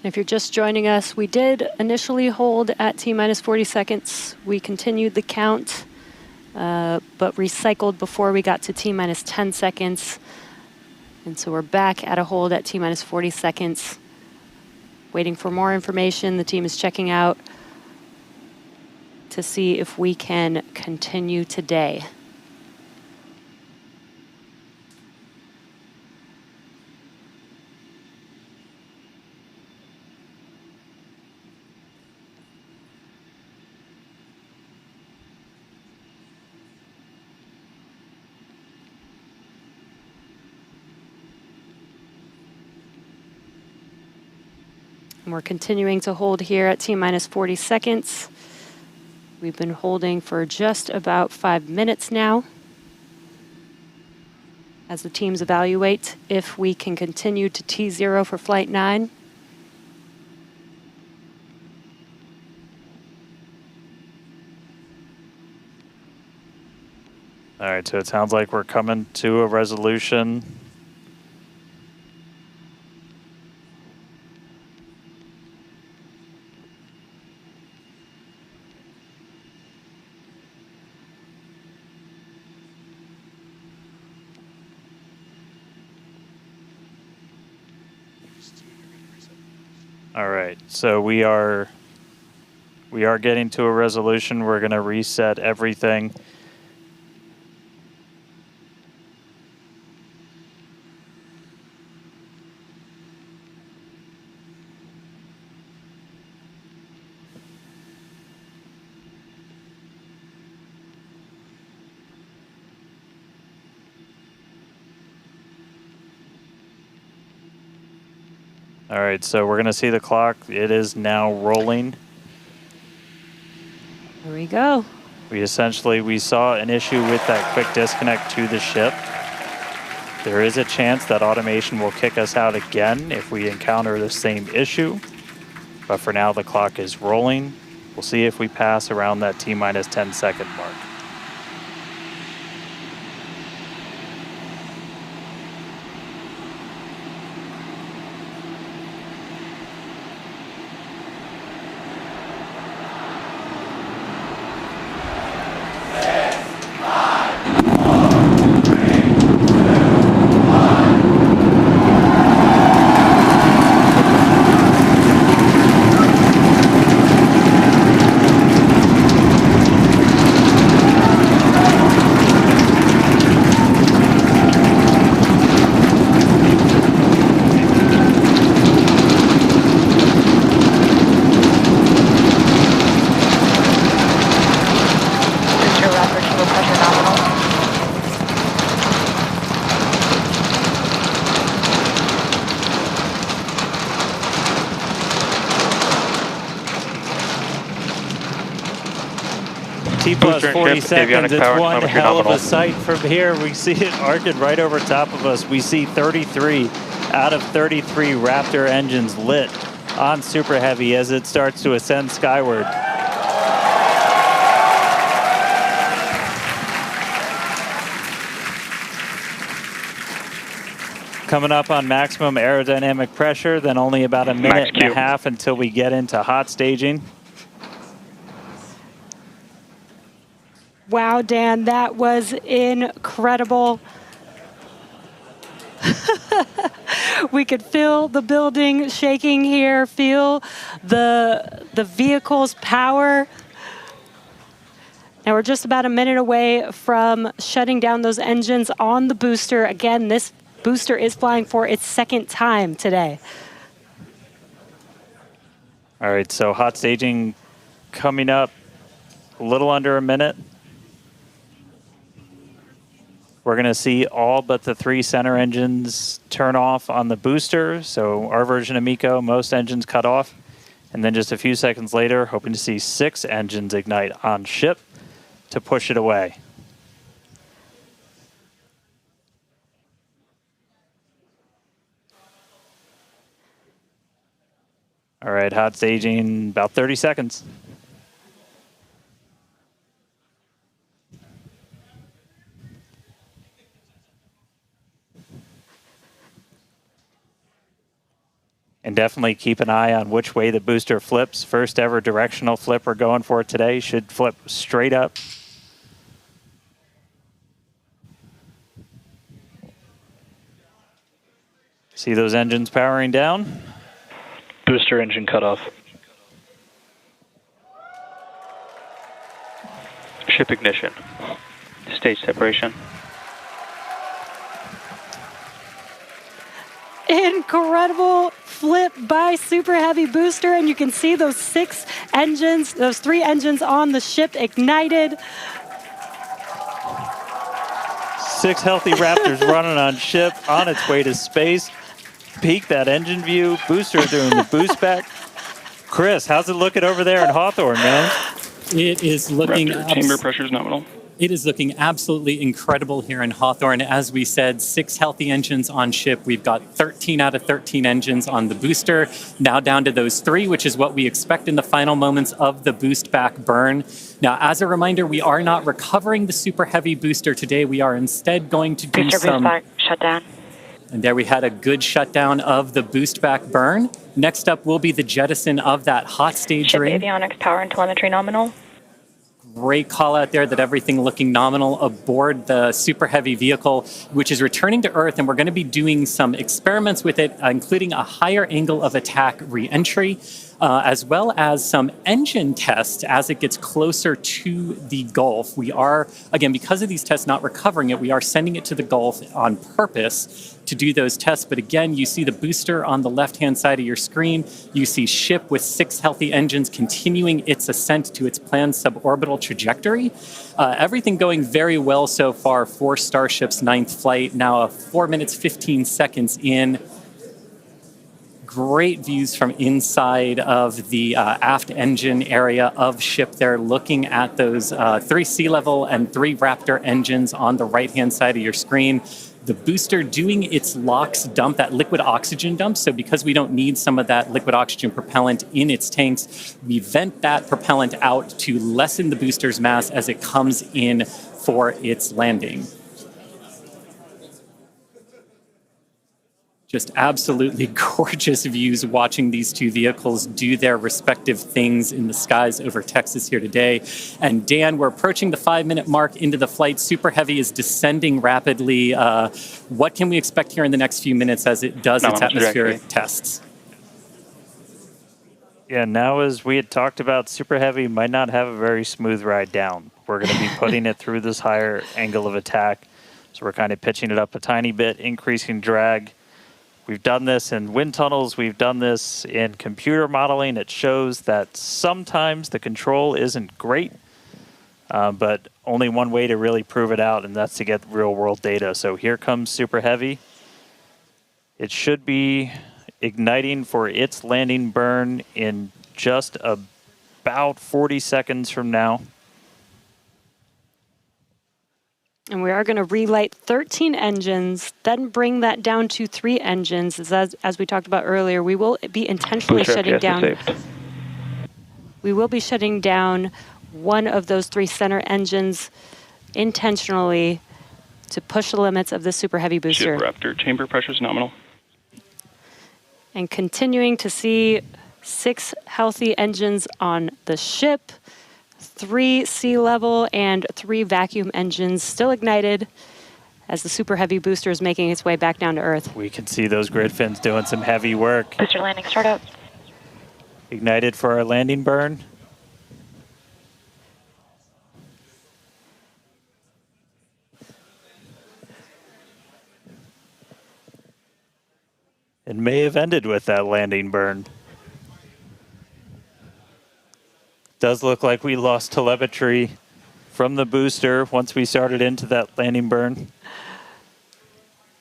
If you're just joining us, we did initially hold at T-minus 40 seconds. We continued the count, but recycled before we got to T-minus 10 seconds. And so we're back at a hold at T-minus 40 seconds, waiting for more information. The team is checking out to see if we can continue today. And we're continuing to hold here at T-minus 40 seconds. We've been holding for just about 5 minutes now as the teams evaluate if we can continue to T0 for Flight 9. All right, so it sounds like we're coming to a resolution. All right, so we are getting to a resolution. We're going to reset everything. All right, so we're going to see the clock. It is now rolling. Here we go. We saw an issue with that quick disconnect to the ship. There is a chance that automation will kick us out again if we encounter the same issue. But for now, the clock is rolling. We'll see if we pass around that T-minus 10-second mark. T plus 40 seconds, it's one hell of a sight from here. We see it arcing right over top of us. We see 33 out of 33 Raptor engines lit on Super Heavy as it starts to ascend skyward. Coming up on maximum aerodynamic pressure, then only about a minute and a half until we get into hot staging. Wow, Dan, that was incredible. We could feel the building shaking here, feel the vehicle's power. Now we're just about a minute away from shutting down those engines on the booster. Again, this booster is flying for its second time today. All right, so hot staging coming up a little under a minute. We're going to see all but the 3 center engines turn off on the booster. So our version of MECO, most engines cut off. And then just a few seconds later, hoping to see 6 engines ignite on ship to push it away. All right, hot staging, about 30 seconds. And definitely keep an eye on which way the booster flips. First ever directional flip we're going for today. Should flip straight up. See those engines powering down? Booster engine cutoff. Ship ignition. Stage separation. Incredible flip by Super Heavy booster, and you can see those 6 engines, those 3 engines on the ship ignited. 6 healthy Raptors running on ship on its way to space. Peek that engine view. Booster doing the boost back. Chris, how's it looking over there in Hawthorne, man? It is looking... Chamber pressure is nominal. It is looking absolutely incredible here in Hawthorne. As we said, 6 healthy engines on ship. We've got 13 out of 13 engines on the booster. Now down to those 3, which is what we expect in the final moments of the boost back burn. Now, as a reminder, we are not recovering the Super Heavy booster today. We are instead going to do some... shutdown. And there we had a good shutdown of the boost back burn. Next up will be the jettison of that hot stage Ship ring. avionics, power and telemetry nominal. Great call out there that everything looking nominal aboard the super heavy vehicle, which is returning to Earth, and we're going to be doing some experiments with it, including a higher angle of attack re-entry, as well as some engine tests as it gets closer to the Gulf. We are, again, because of these tests not recovering it, we are sending it to the Gulf on purpose to do those tests. But again, you see the booster on the left-hand side of your screen. You see ship with 6 healthy engines continuing its ascent to its planned suborbital trajectory. Everything going very well so far for Starship's 9th flight. Now 4 minutes, 15 seconds in. Great views from inside of the aft engine area of ship there, looking at those 3 sea level and 3 Raptor engines on the right-hand side of your screen. The booster doing its LOX dump, that liquid oxygen dump. So because we don't need some of that liquid oxygen propellant in its tanks, we vent that propellant out to lessen the booster's mass as it comes in for its landing. Just absolutely gorgeous views watching these two vehicles do their respective things in the skies over Texas here today. And Dan, we're approaching the 5-minute mark into the flight. Super Heavy is descending rapidly. What can we expect here in the next few minutes as it does its atmospheric tests? Yeah, now as we had talked about, Super Heavy might not have a very smooth ride down. We're going to be putting it through this higher angle of attack. So we're kind of pitching it up a tiny bit, increasing drag. We've done this in wind tunnels. We've done this in computer modeling. It shows that sometimes the control isn't great, but only one way to really prove it out, and that's to get real-world data. So here comes Super Heavy. It should be igniting for its landing burn in just about 40 seconds from now. And we are going to relight 13 engines, then bring that down to 3 engines. As we talked about earlier, we will be intentionally shutting down. We will be shutting down one of those 3 center engines intentionally to push the limits of the Super Heavy booster. Ship Raptor, chamber pressures nominal. And continuing to see 6 healthy engines on the ship. 3 sea level and 3 vacuum engines still ignited as the Super Heavy booster is making its way back down to Earth. We can see those grid fins doing some heavy work. Booster landing, start up. Ignited for our landing burn. It may have ended with that landing burn. Does look like we lost telemetry from the booster once we started into that landing burn.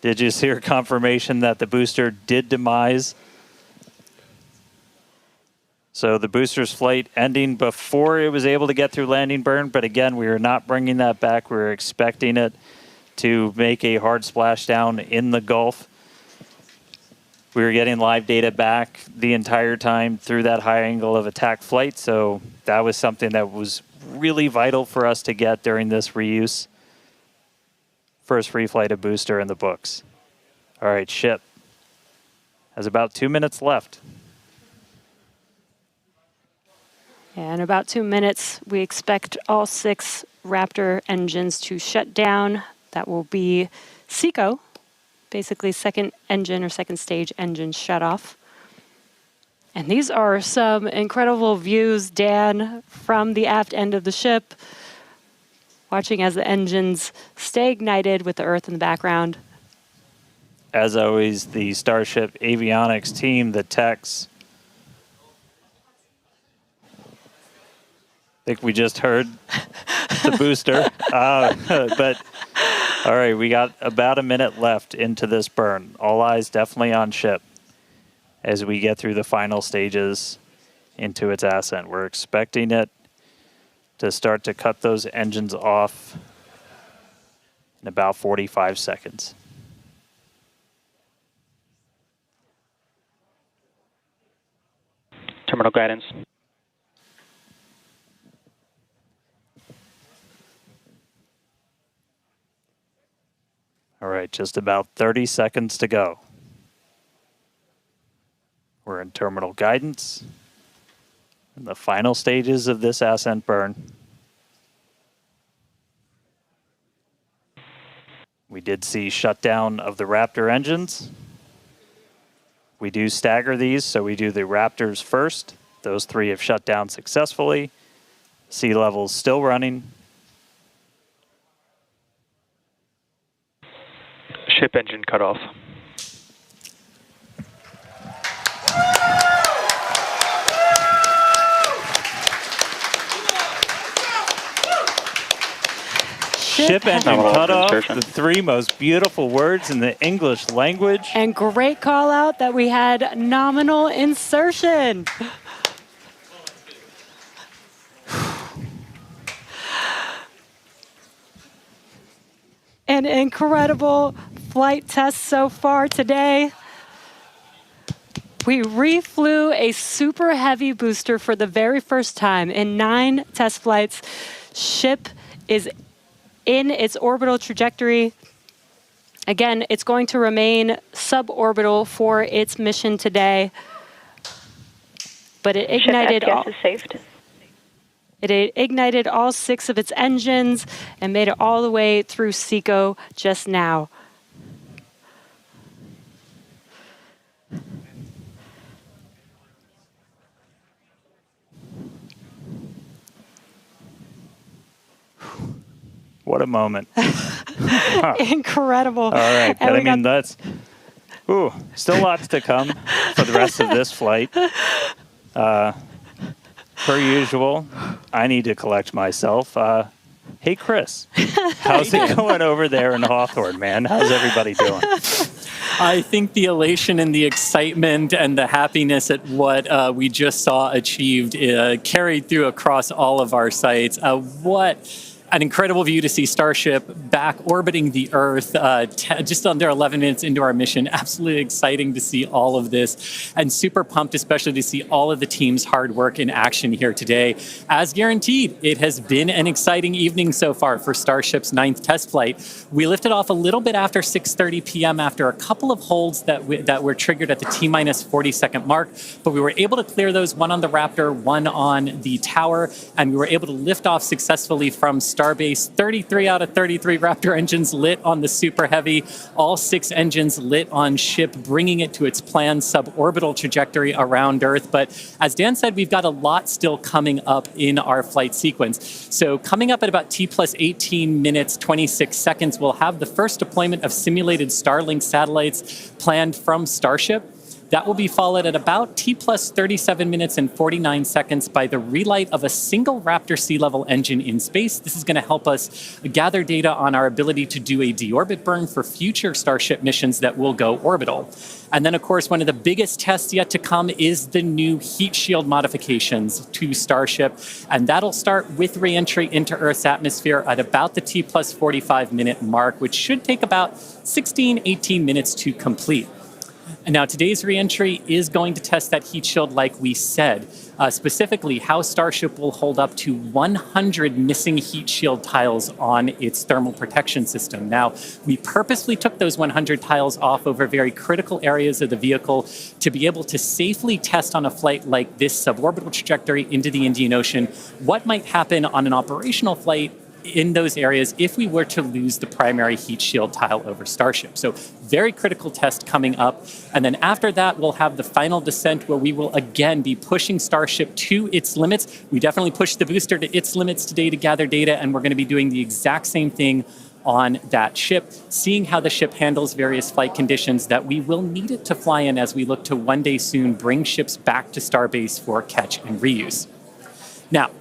Did you hear confirmation that the booster did demise? So the booster's flight ending before it was able to get through landing burn, but again, we are not bringing that back. We were expecting it to make a hard splashdown in the Gulf. We were getting live data back the entire time through that high angle of attack flight, so that was something that was really vital for us to get during this reuse. First free flight of booster in the books. All right, ship has about 2 minutes left. Yeah, in about 2 minutes, we expect all 6 Raptor engines to shut down. That will be SECO. Basically second engine or second stage engine shut off. And these are some incredible views, Dan, from the aft end of the ship, watching as the engines stay ignited with the Earth in the background. As always, the Starship avionics team, the techs. I think we just heard the booster. But all right, we got about a minute left into this burn. All eyes definitely on ship as we get through the final stages into its ascent. We're expecting it to start to cut those engines off in about 45 seconds. Terminal guidance. All right, just about 30 seconds to go. We're in terminal guidance in the final stages of this ascent burn. We did see shutdown of the Raptor engines. We do stagger these, so we do the Raptors first. Those 3 have shut down successfully. Sea level's still running. Ship engine cut off. Ship engine cut off, the 3 most beautiful words in the English language. And great call out that we had nominal insertion. An incredible flight test so far today. We reflew a super heavy booster for the very first time in 9 test flights. Ship is in its orbital trajectory. Again, it's going to remain suborbital for its mission today. But it ignited It ignited all 6 of its engines and made it all the way through SECO just now. What a moment. Incredible. All right, but I mean, that's still lots to come for the rest of this flight. Per usual, I need to collect myself. Hey, Chris, how's it going over there in Hawthorne, man? How's everybody doing? I think the elation and the excitement and the happiness at what we just saw achieved carried through across all of our sites. What an incredible view to see Starship back orbiting the Earth just under 11 minutes into our mission. Absolutely exciting to see all of this, and super pumped especially to see all of the team's hard work in action here today. As guaranteed, it has been an exciting evening so far for Starship's 9th test flight. We lifted off a little bit after 6:30 p.m. after a couple of holds that were triggered at the T-minus 40-second mark, but we were able to clear those, one on the Raptor, one on the tower, and we were able to lift off successfully from Starbase. 33 out of 33 Raptor engines lit on the Super Heavy, all 6 engines lit on Ship, bringing it to its planned suborbital trajectory around Earth. But as Dan said, we've got a lot still coming up in our flight sequence. So coming up at about T plus 18 minutes, 26 seconds, we'll have the first deployment of simulated Starlink satellites planned from Starship. That will be followed at about T plus 37 minutes and 49 seconds by the relight of a single Raptor sea level engine in space. This is going to help us gather data on our ability to do a deorbit burn for future Starship missions that will go orbital. And then, of course, one of the biggest tests yet to come is the new heat shield modifications to Starship. And that'll start with re-entry into Earth's atmosphere at about the T plus 45 minute mark, which should take about 16, 18 minutes to complete. And now today's reentry is going to test that heat shield like we said, specifically how Starship will hold up to 100 missing heat shield tiles on its thermal protection system. Now, we purposely took those 100 tiles off over very critical areas of the vehicle to be able to safely test on a flight like this suborbital trajectory into the Indian Ocean what might happen on an operational flight in those areas if we were to lose the primary heat shield tile over Starship. So very critical test coming up. And then after that, we'll have the final descent where we will again be pushing Starship to its limits. We definitely pushed the booster to its limits today to gather data, and we're going to be doing the exact same thing on that ship, seeing how the ship handles various flight conditions that we will need it to fly in as we look to one day soon bring ships back to Starbase for catch and reuse. Now,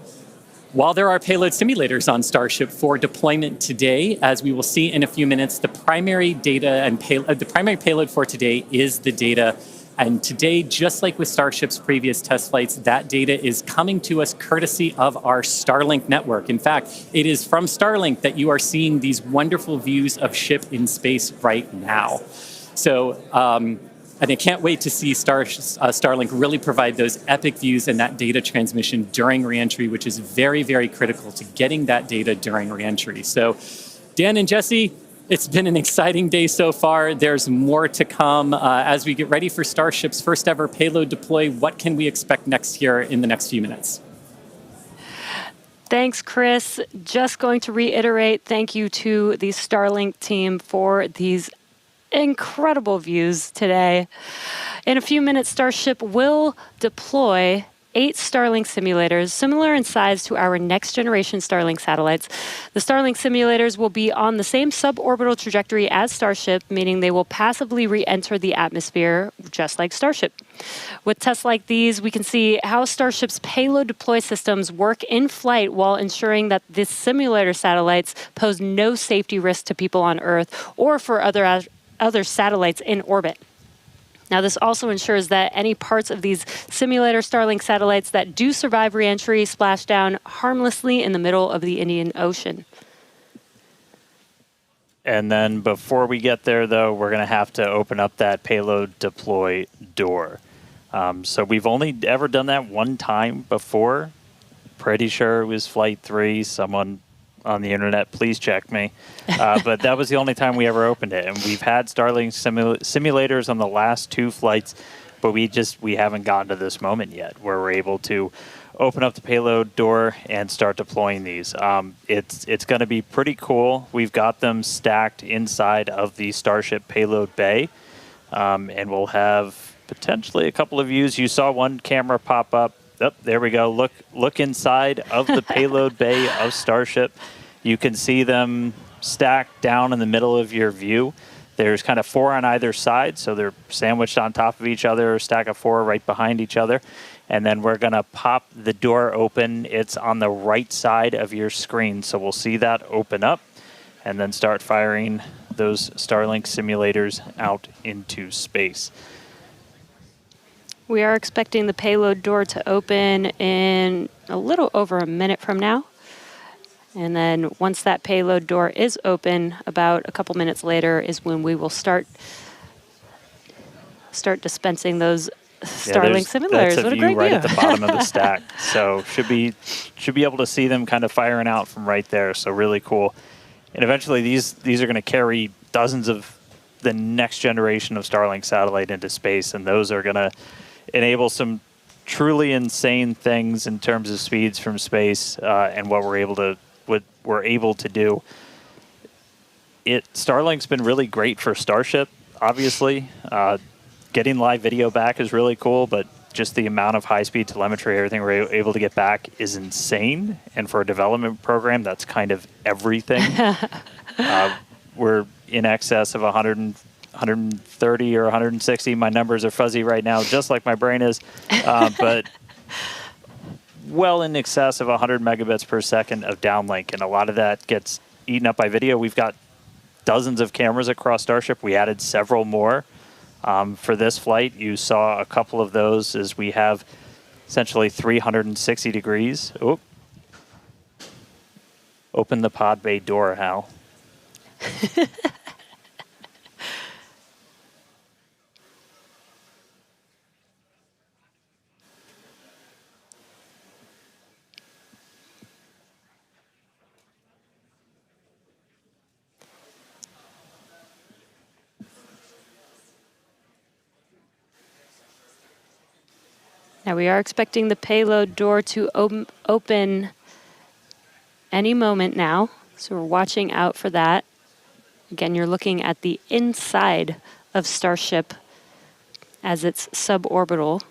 while there are payload simulators on Starship for deployment today, as we will see in a few minutes, the primary data and the primary payload for today is the data. And today, just like with Starship's previous test flights, that data is coming to us courtesy of our Starlink network. In fact, it is from Starlink that you are seeing these wonderful views of Ship in space right now. So, and I can't wait to see Starlink really provide those epic views and that data transmission during reentry, which is very, very critical to getting that data during reentry. So, Dan and Jesse, it's been an exciting day so far. There's more to come as we get ready for Starship's first ever payload deploy. What can we expect next year in the next few minutes? Thanks, Chris. Just going to reiterate, thank you to the Starlink team for these incredible views today. In a few minutes, Starship will deploy 8 Starlink simulators, similar in size to our next generation Starlink satellites. The Starlink simulators will be on the same suborbital trajectory as Starship, meaning they will passively re-enter the atmosphere, just like Starship. With tests like these, we can see how Starship's payload deploy systems work in flight while ensuring that the simulator satellites pose no safety risk to people on Earth or for other satellites in orbit. Now, this also ensures that any parts of these simulator Starlink satellites that do survive re-entry splash down harmlessly in the middle of the Indian Ocean. And then before we get there, though, we're going to have to open up that payload deploy door. So we've only ever done that one time before. Pretty sure it was Flight 3. Someone on the internet, please check me. But that was the only time we ever opened it. And we've had Starlink simulators on the last 2 flights, but we haven't gotten to this moment yet where we're able to open up the payload door and start deploying these. It's going to be pretty cool. We've got them stacked inside of the Starship payload bay, and we'll have potentially a couple of views. You saw one camera pop up. Oh, there we go. Look inside of the payload bay of Starship. You can see them stacked down in the middle of your view. There's kind of 4 on either side, so they're sandwiched on top of each other, a stack of 4 right behind each other. And then we're going to pop the door open. It's on the right side of your screen, so we'll see that open up and then start firing those Starlink simulators out into space. We are expecting the payload door to open in a little over a minute from now. And then once that payload door is open, about a couple minutes later is when we will start dispensing those Starlink simulators. That's what a view great right view. at the bottom of the stack. So should be able to see them kind of firing out from right there. So really cool. And eventually these are going to carry dozens of the next generation of Starlink satellite into space, and those are going to enable some truly insane things in terms of speeds from space and what we're able to do. Starlink's been really great for Starship, obviously. Getting live video back is really cool, but just the amount of high-speed telemetry, everything we're able to get back is insane. And for a development program, that's kind of everything. We're in excess of 130 or 160. My numbers are fuzzy right now, just like my brain is. But well in excess of 100 megabits per second of downlink. And a lot of that gets eaten up by video. We've got dozens of cameras across Starship. We added several more. For this flight, you saw a couple of those as we have essentially 360 degrees. Oop. Open the pod bay door, Hal. Now we are expecting the payload door to open any moment now, so we're watching out for that. Again, you're looking at the inside of Starship as it's suborbital.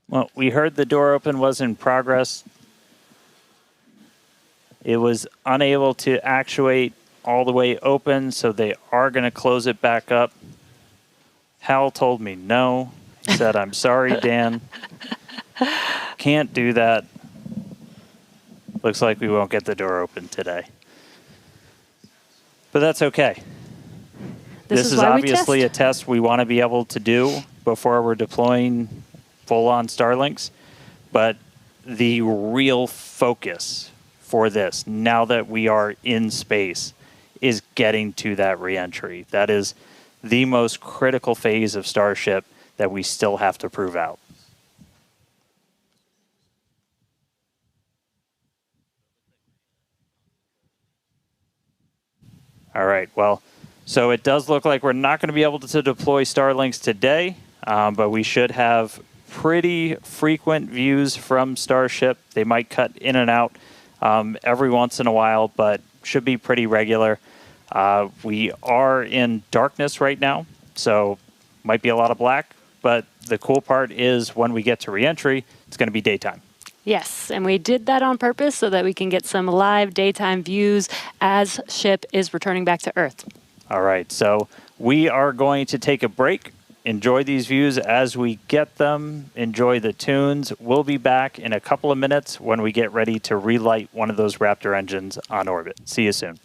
Well, we heard the door open was in progress. It was unable to actuate all the way open, so they are going to close it back up. Hal told me no. He said, I'm sorry, Dan. Can't do that. Looks like we won't get the door open today. But that's okay. This is obviously a test we want to be able to do before we're deploying full-on Starlinks. But the real focus for this, now that we are in space, is getting to that reentry. That is the most critical phase of Starship that we still have to prove out. All right. Well, so it does look like we're not going to be able to deploy Starlinks today, but we should have pretty frequent views from Starship. They might cut in and out every once in a while, but should be pretty regular. We are in darkness right now, so might be a lot of black, but the cool part is when we get to reentry, it's going to be daytime. Yes, and we did that on purpose so that we can get some live daytime views as ship is returning back to Earth. All right, so we are going to take a break. Enjoy these views as we get them. Enjoy the tunes. We'll be back in a couple of minutes when we get ready to relight one of those Raptor engines on orbit. See you soon.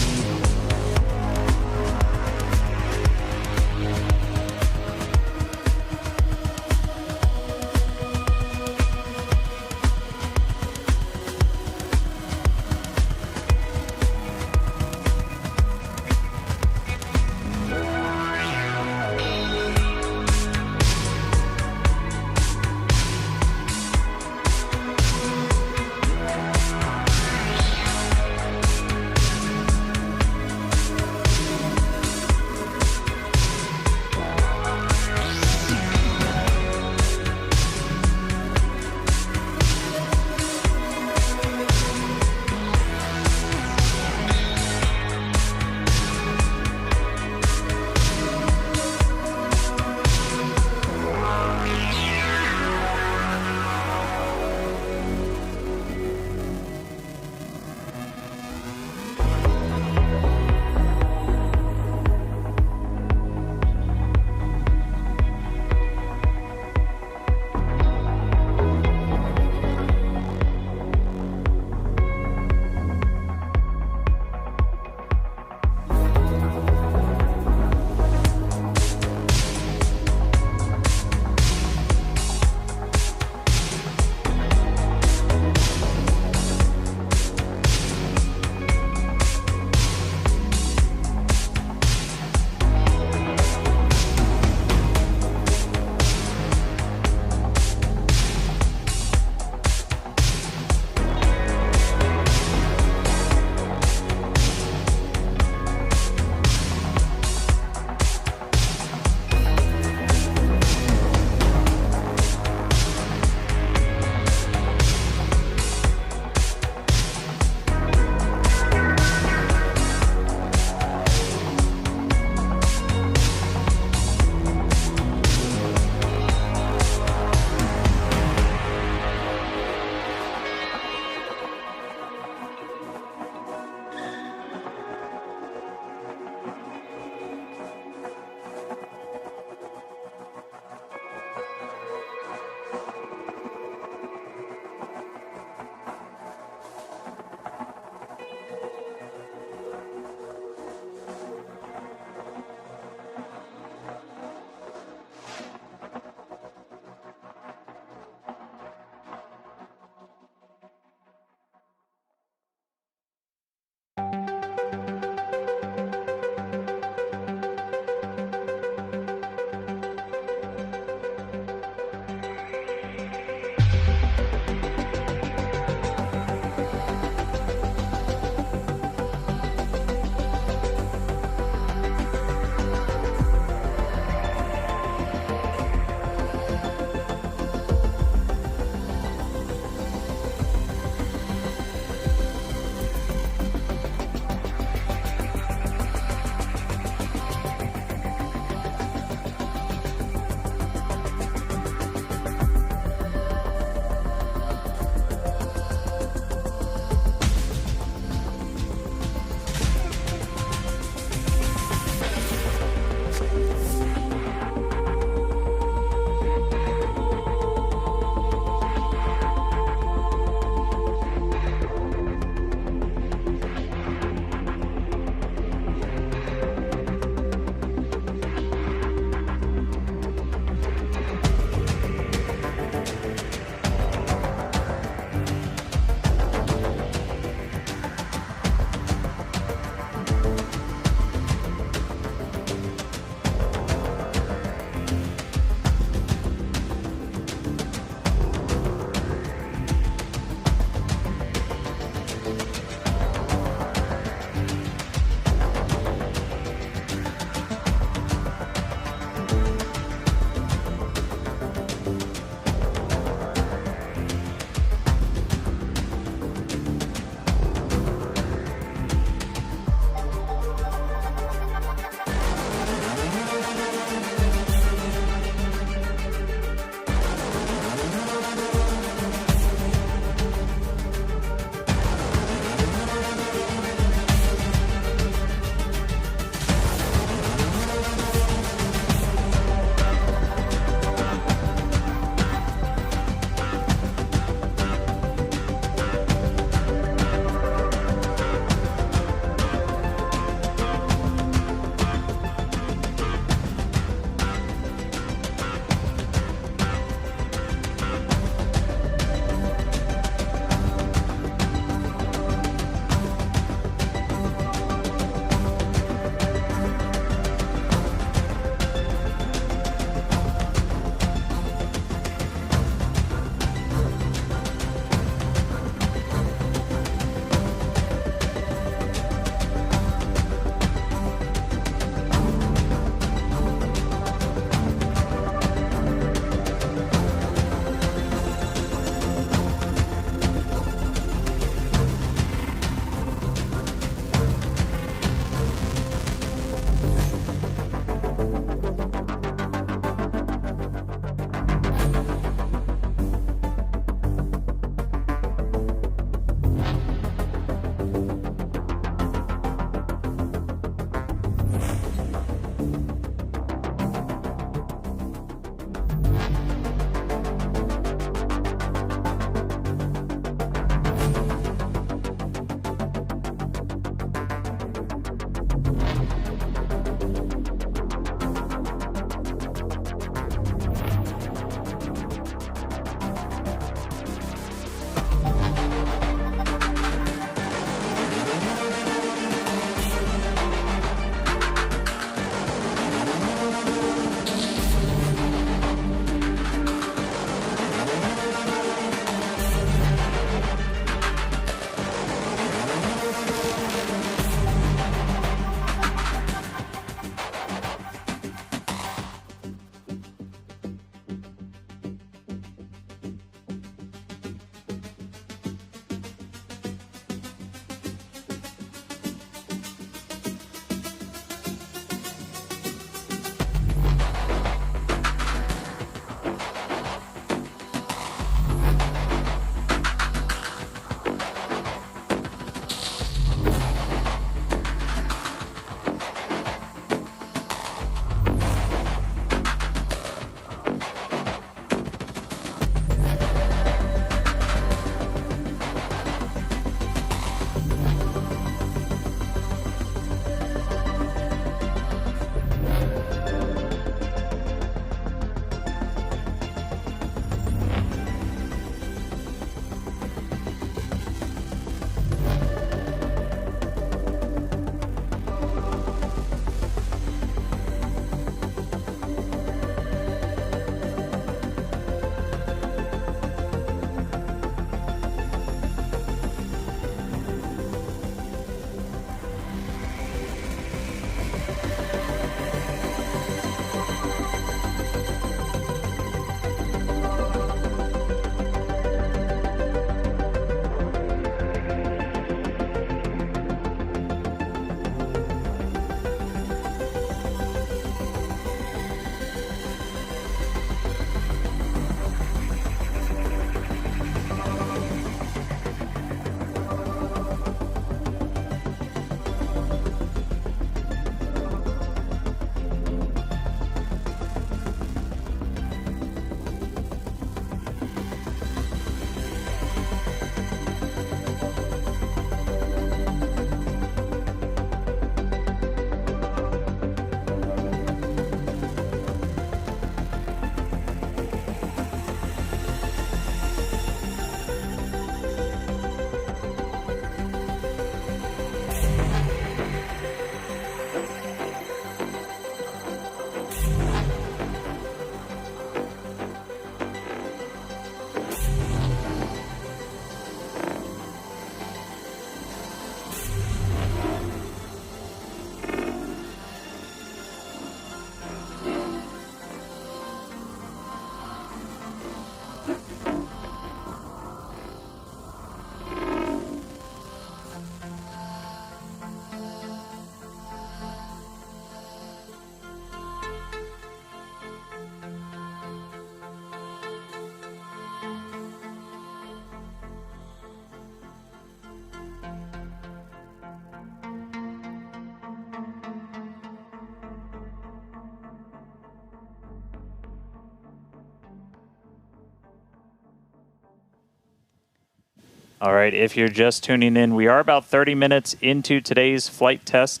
All right, if you're just tuning in, we are about 30 minutes into today's flight test,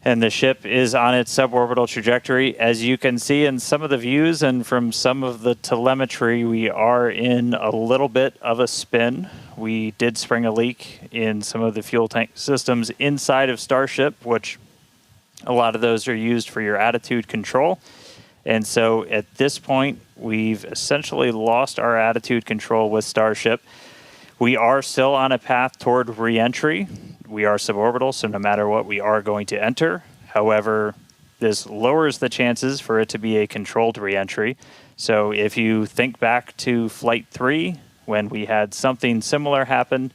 and the ship is on its suborbital trajectory. As you can see in some of the views and from some of the telemetry, we are in a little bit of a spin. We did spring a leak in some of the fuel tank systems inside of Starship, which a lot of those are used for your attitude control. And so at this point, we've essentially lost our attitude control with Starship. We are still on a path toward re-entry. We are suborbital, so no matter what, we are going to enter. However, this lowers the chances for it to be a controlled re-entry. So if you think back to Flight 3, when we had something similar happen,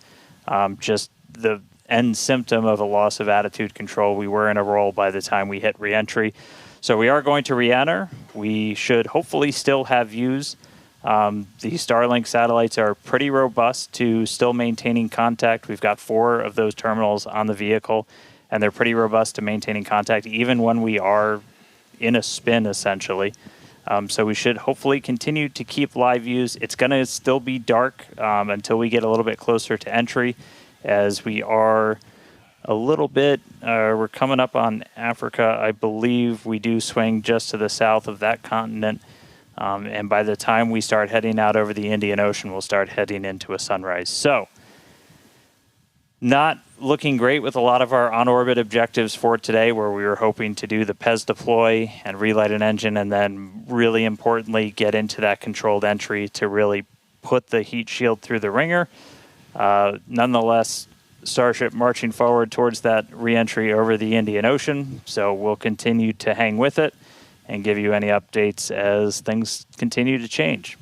just the end symptom of a loss of attitude control, we were in a roll by the time we hit re-entry. So we are going to re-enter. We should hopefully still have views. The Starlink satellites are pretty robust to still maintaining contact. We've got 4 of those terminals on the vehicle, and they're pretty robust to maintaining contact even when we are in a spin, essentially. So we should hopefully continue to keep live views. It's going to still be dark until we get a little bit closer to entry, as we are a little bit, we're coming up on Africa. I believe we do swing just to the south of that continent. And by the time we start heading out over the Indian Ocean, we'll start heading into a sunrise. So, not looking great with a lot of our on-orbit objectives for today, where we were hoping to do the PEZ deploy and relight an engine, and then really importantly, get into that controlled entry to really put the heat shield through the ringer. Nonetheless, Starship marching forward towards that re-entry over the Indian Ocean. So we'll continue to hang with it and give you any updates as things continue to change.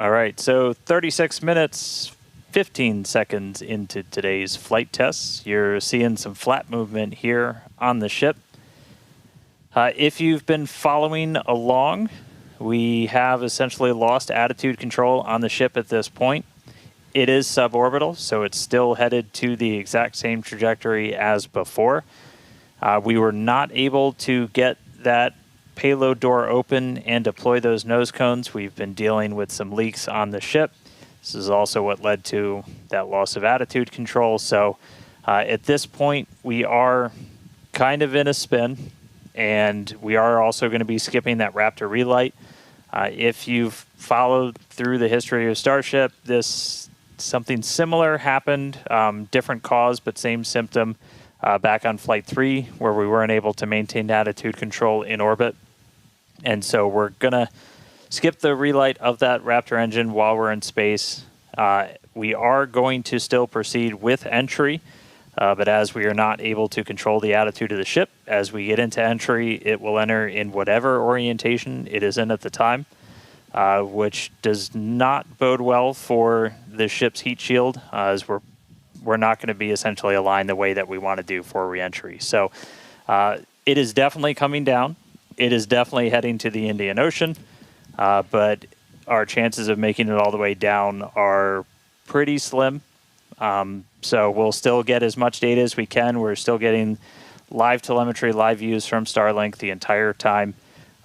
All right, so 36 minutes, 15 seconds into today's flight tests. You're seeing some flat movement here on the ship. If you've been following along, we have essentially lost attitude control on the ship at this point. It is suborbital, so it's still headed to the exact same trajectory as before. We were not able to get that payload door open and deploy those nose cones. We've been dealing with some leaks on the ship. This is also what led to that loss of attitude control. So at this point, we are kind of in a spin, and we are also going to be skipping that Raptor relight. If you've followed through the history of Starship, something similar happened, different cause, but same symptom back on Flight 3, where we weren't able to maintain attitude control in orbit. And so we're going to skip the relight of that Raptor engine while we're in space. We are going to still proceed with entry, but as we are not able to control the attitude of the ship, as we get into entry, it will enter in whatever orientation it is in at the time, which does not bode well for the ship's heat shield, as we're not going to be essentially aligned the way that we want to do for reentry. So it is definitely coming down. It is definitely heading to the Indian Ocean, but our chances of making it all the way down are pretty slim. So we'll still get as much data as we can. We're still getting live telemetry, live views from Starlink the entire time,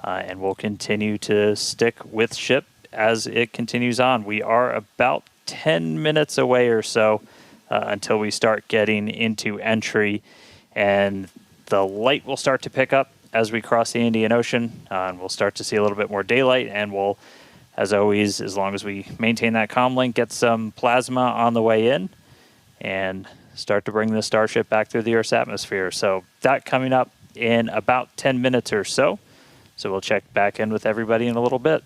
and we'll continue to stick with ship as it continues on. We are about 10 minutes away or so until we start getting into entry, and the light will start to pick up as we cross the Indian Ocean, and we'll start to see a little bit more daylight, and we'll, as always, as long as we maintain that comm link, get some plasma on the way in and start to bring the Starship back through the Earth's atmosphere. So that coming up in about 10 minutes or so. So we'll check back in with everybody in a little bit.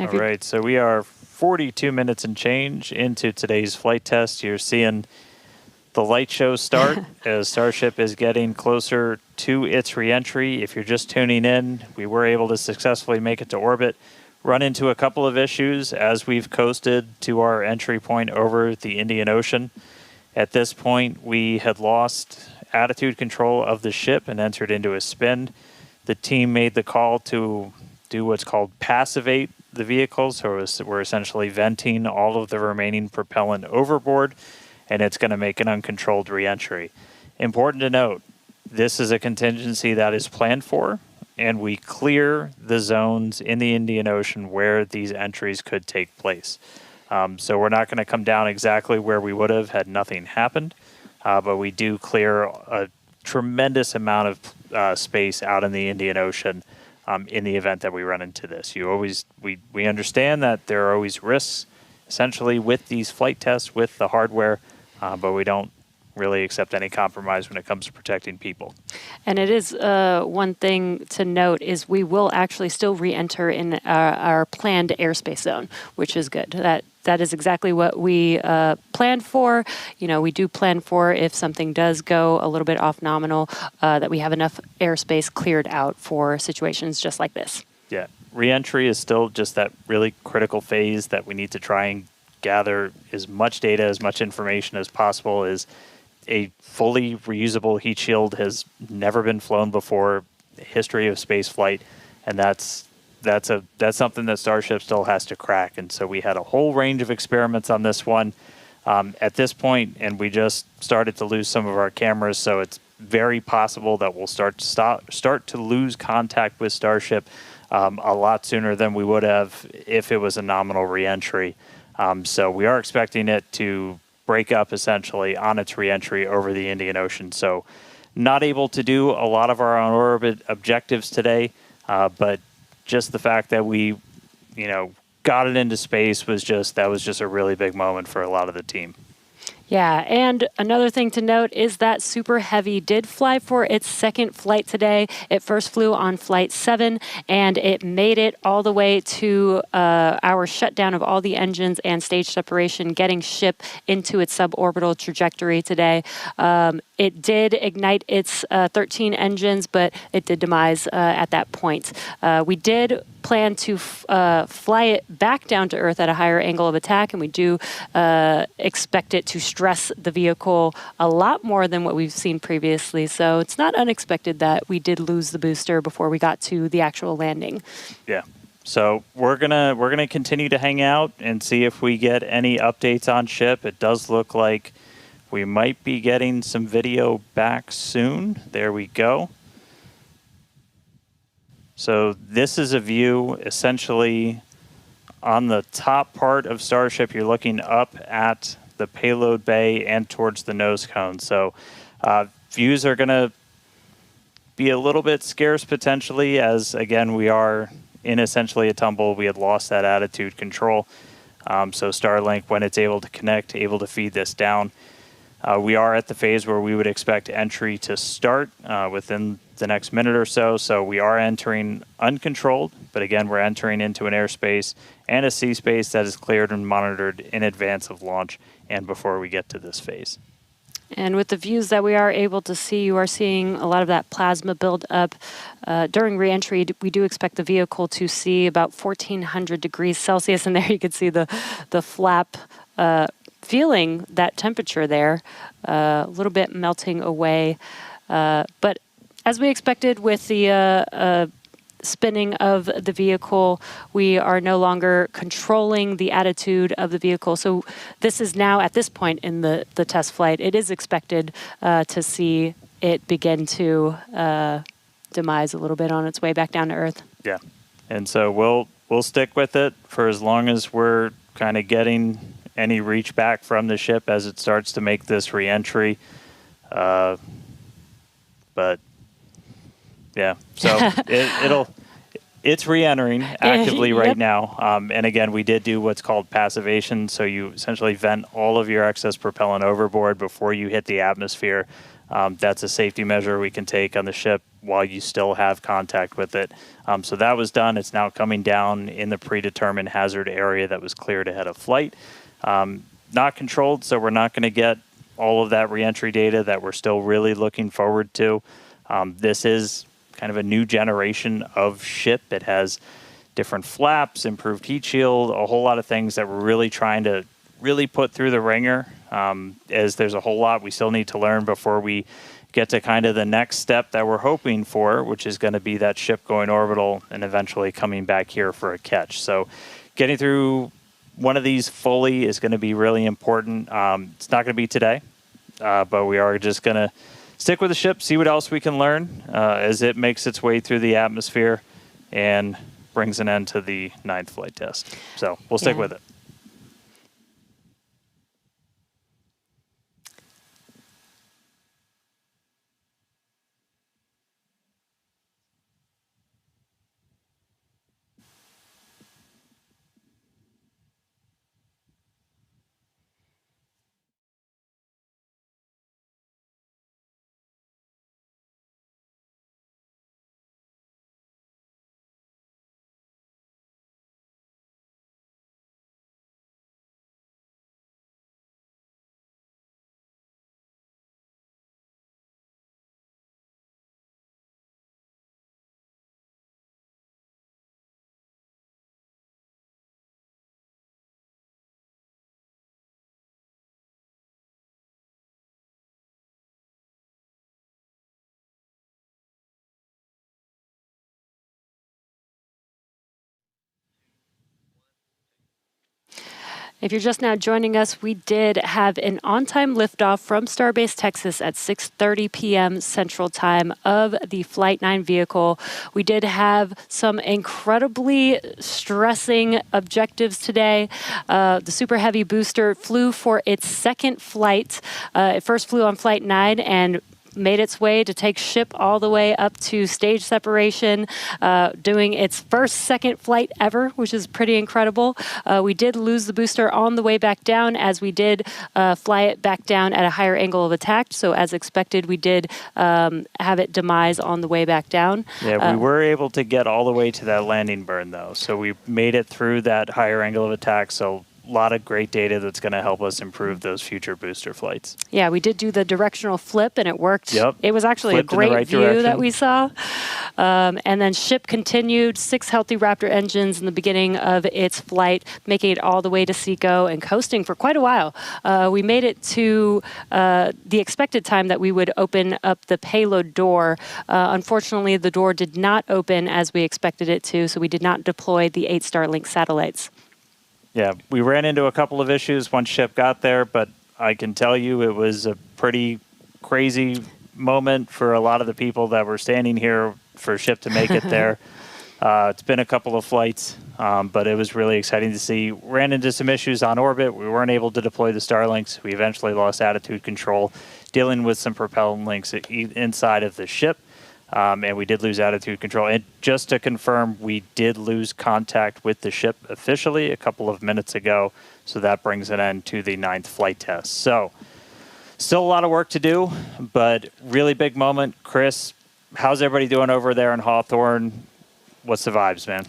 All right, so we are 42 minutes and change into today's flight test. You're seeing the light show start as Starship is getting closer to its reentry. If you're just tuning in, we were able to successfully make it to orbit, run into a couple of issues as we've coasted to our entry point over the Indian Ocean. At this point, we had lost attitude control of the ship and entered into a spin. The team made the call to do what's called passivate the vehicle, so we're essentially venting all of the remaining propellant overboard, and it's going to make an uncontrolled reentry. Important to note, this is a contingency that is planned for, and we clear the zones in the Indian Ocean where these entries could take place. So we're not going to come down exactly where we would have had nothing happened, but we do clear a tremendous amount of space out in the Indian Ocean in the event that we run into this. We understand that there are always risks, essentially, with these flight tests, with the hardware, but we don't really accept any compromise when it comes to protecting people. And it is one thing to note is we will actually still re-enter in our planned airspace zone, which is good. That is exactly what we planned for. You know, we do plan for if something does go a little bit off nominal, that we have enough airspace cleared out for situations just like this. Yeah, re-entry is still just that really critical phase that we need to try and gather as much data, as much information as possible. Is a fully reusable heat shield has never been flown before, the history of space flight, and that's something that Starship still has to crack. And so we had a whole range of experiments on this one at this point, and we just started to lose some of our cameras, so it's very possible that we'll start to lose contact with Starship a lot sooner than we would have if it was a nominal reentry. So we are expecting it to break up essentially on its reentry over the Indian Ocean. So not able to do a lot of our on-orbit objectives today, but just the fact that we, got it into space was just a really big moment for a lot of the team. Yeah, and another thing to note is that Super Heavy did fly for its second flight today. It first flew on Flight 7, and it made it all the way to our shutdown of all the engines and stage separation, getting ship into its suborbital trajectory today. It did ignite its 13 engines, but it did demise at that point. We did plan to fly it back down to Earth at a higher angle of attack, and we do expect it to stress the vehicle a lot more than what we've seen previously. So it's not unexpected that we did lose the booster before we got to the actual landing. Yeah. So we're gonna continue to hang out and see if we get any updates on ship. It does look like we might be getting some video back soon. There we go. So this is a view essentially on the top part of Starship. You're looking up at the payload bay and towards the nose cone. So views are going to be a little bit scarce potentially, as again, we are in essentially a tumble. We had lost that attitude control. So Starlink, when it's able to connect, able to feed this down. We are at the phase where we would expect entry to start within the next minute or so. So we are entering uncontrolled, but again, we're entering into an airspace and a sea space that is cleared and monitored in advance of launch and before we get to this phase. And with the views that we are able to see, you are seeing a lot of that plasma build up. During reentry, we do expect the vehicle to see about 1400 degrees Celsius, and there you can see the flap feeling that temperature there, a little bit melting away. But as we expected with the spinning of the vehicle, we are no longer controlling the attitude of the vehicle. So this is now, at this point in the test flight, it is expected to see it begin to demise a little bit on its way back down to Earth. Yeah, and so we'll stick with it for as long as we're kind of getting any reach back from the ship as it starts to make this reentry. But yeah, so it's re-entering actively right now. And again, we did do what's called passivation. So you essentially vent all of your excess propellant overboard before you hit the atmosphere. That's a safety measure we can take on the ship while you still have contact with it. So that was done. It's now coming down in the predetermined hazard area that was cleared ahead of flight. Not controlled, so we're not going to get all of that reentry data that we're still really looking forward to. This is kind of a new generation of ship. It has different flaps, improved heat shield, a whole lot of things that we're really trying to really put through the ringer, as there's a whole lot we still need to learn before we get to kind of the next step that we're hoping for, which is going to be that ship going orbital and eventually coming back here for a catch. So getting through one of these fully is going to be really important. It's not going to be today, but we are just going to stick with the ship, see what else we can learn as it makes its way through the atmosphere and brings an end to the 9th flight test. So we'll stick with it. If you're just now joining us, we did have an on-time liftoff from Starbase Texas at 6:30 p.m. Central Time of the Flight 9 vehicle. We did have some incredibly stressing objectives today. The Super Heavy booster flew for its second flight. It first flew on Flight 9 and made its way to take ship all the way up to stage separation, doing its second flight ever, which is pretty incredible. We did lose the booster on the way back down, as we did fly it back down at a higher angle of attack. So as expected, we did have it demise on the way back down. Yeah, we were able to get all the way to that landing burn, though. So we made it through that higher angle of attack. So a lot of great data that's going to help us improve those future booster flights. Yeah, we did do the directional flip, and it worked. Yep. It was actually Flipped a great right view direction that we saw. And then ship continued 6 healthy Raptor engines in the beginning of its flight, making it all the way to Seco and coasting for quite a while. We made it to the expected time that we would open up the payload door. Unfortunately, the door did not open as we expected it to, so we did not deploy the 8 Starlink satellites. Yeah, we ran into a couple of issues once ship got there, but I can tell you it was a pretty crazy moment for a lot of the people that were standing here for ship to make it there. It's been a couple of flights, but it was really exciting to see. Ran into some issues on orbit. We weren't able to deploy the Starlinks. We eventually lost attitude control, dealing with some propellant links inside of the ship. And we did lose attitude control. And just to confirm, we did lose contact with the ship officially a couple of minutes ago. So that brings an end to the 9th flight test. So still a lot of work to do, but really big moment. Chris, how's everybody doing over there in Hawthorne? What's the vibes, man?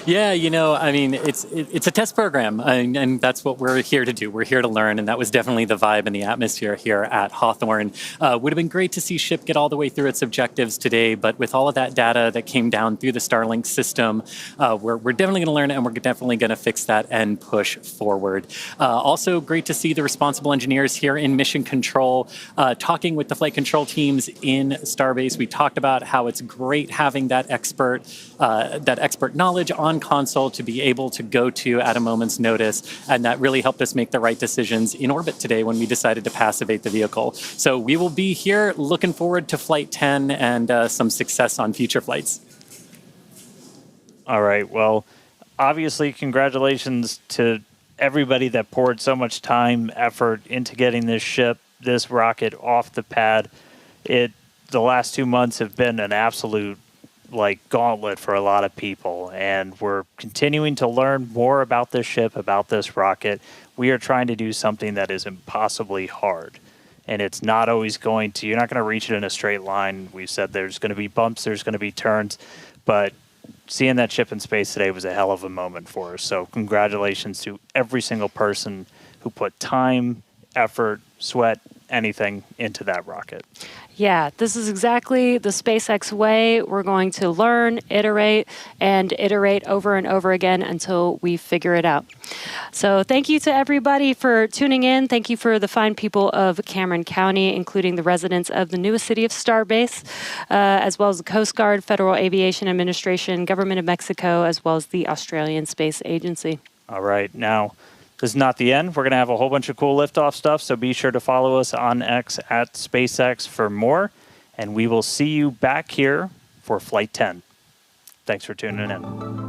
Yeah, you know, I mean, it's a test program, and that's what we're here to do. We're here to learn, and that was definitely the vibe and the atmosphere here at Hawthorne. Would have been great to see ship get all the way through its objectives today, but with all of that data that came down through the Starlink system, we're definitely going to learn, and we're definitely going to fix that and push forward. Also, great to see the responsible engineers here in mission control, talking with the flight control teams in Starbase. We talked about how it's great having that expert knowledge on console to be able to go to at a moment's notice, and that really helped us make the right decisions in orbit today when we decided to passivate the vehicle. So we will be here looking forward to Flight 10 and some success on future flights. All right, well, obviously congratulations to everybody that poured so much time, effort into getting this rocket off the pad. The last 2 months have been an absolute gauntlet for a lot of people, and we're continuing to learn more about this ship, about this rocket. We are trying to do something that is impossibly hard, and it's not always going to, you're not going to reach it in a straight line. We said there's going to be bumps, there's going to be turns, but seeing that ship in space today was a hell of a moment for us. So congratulations to every single person who put time, effort, sweat, anything into that rocket. Yeah, this is exactly the SpaceX way. We're going to learn, iterate, and iterate over and over again until we figure it out. So thank you to everybody for tuning in. Thank you for the fine people of Cameron County, including the residents of the newest city of Starbase, as well as the Coast Guard, Federal Aviation Administration, Government of Mexico, as well as the Australian Space Agency. All right, now, this is not the end. We're going to have a whole bunch of cool liftoff stuff, so be sure to follow us on X at SpaceX for more, and we will see you back here for Flight 10. Thanks for tuning in.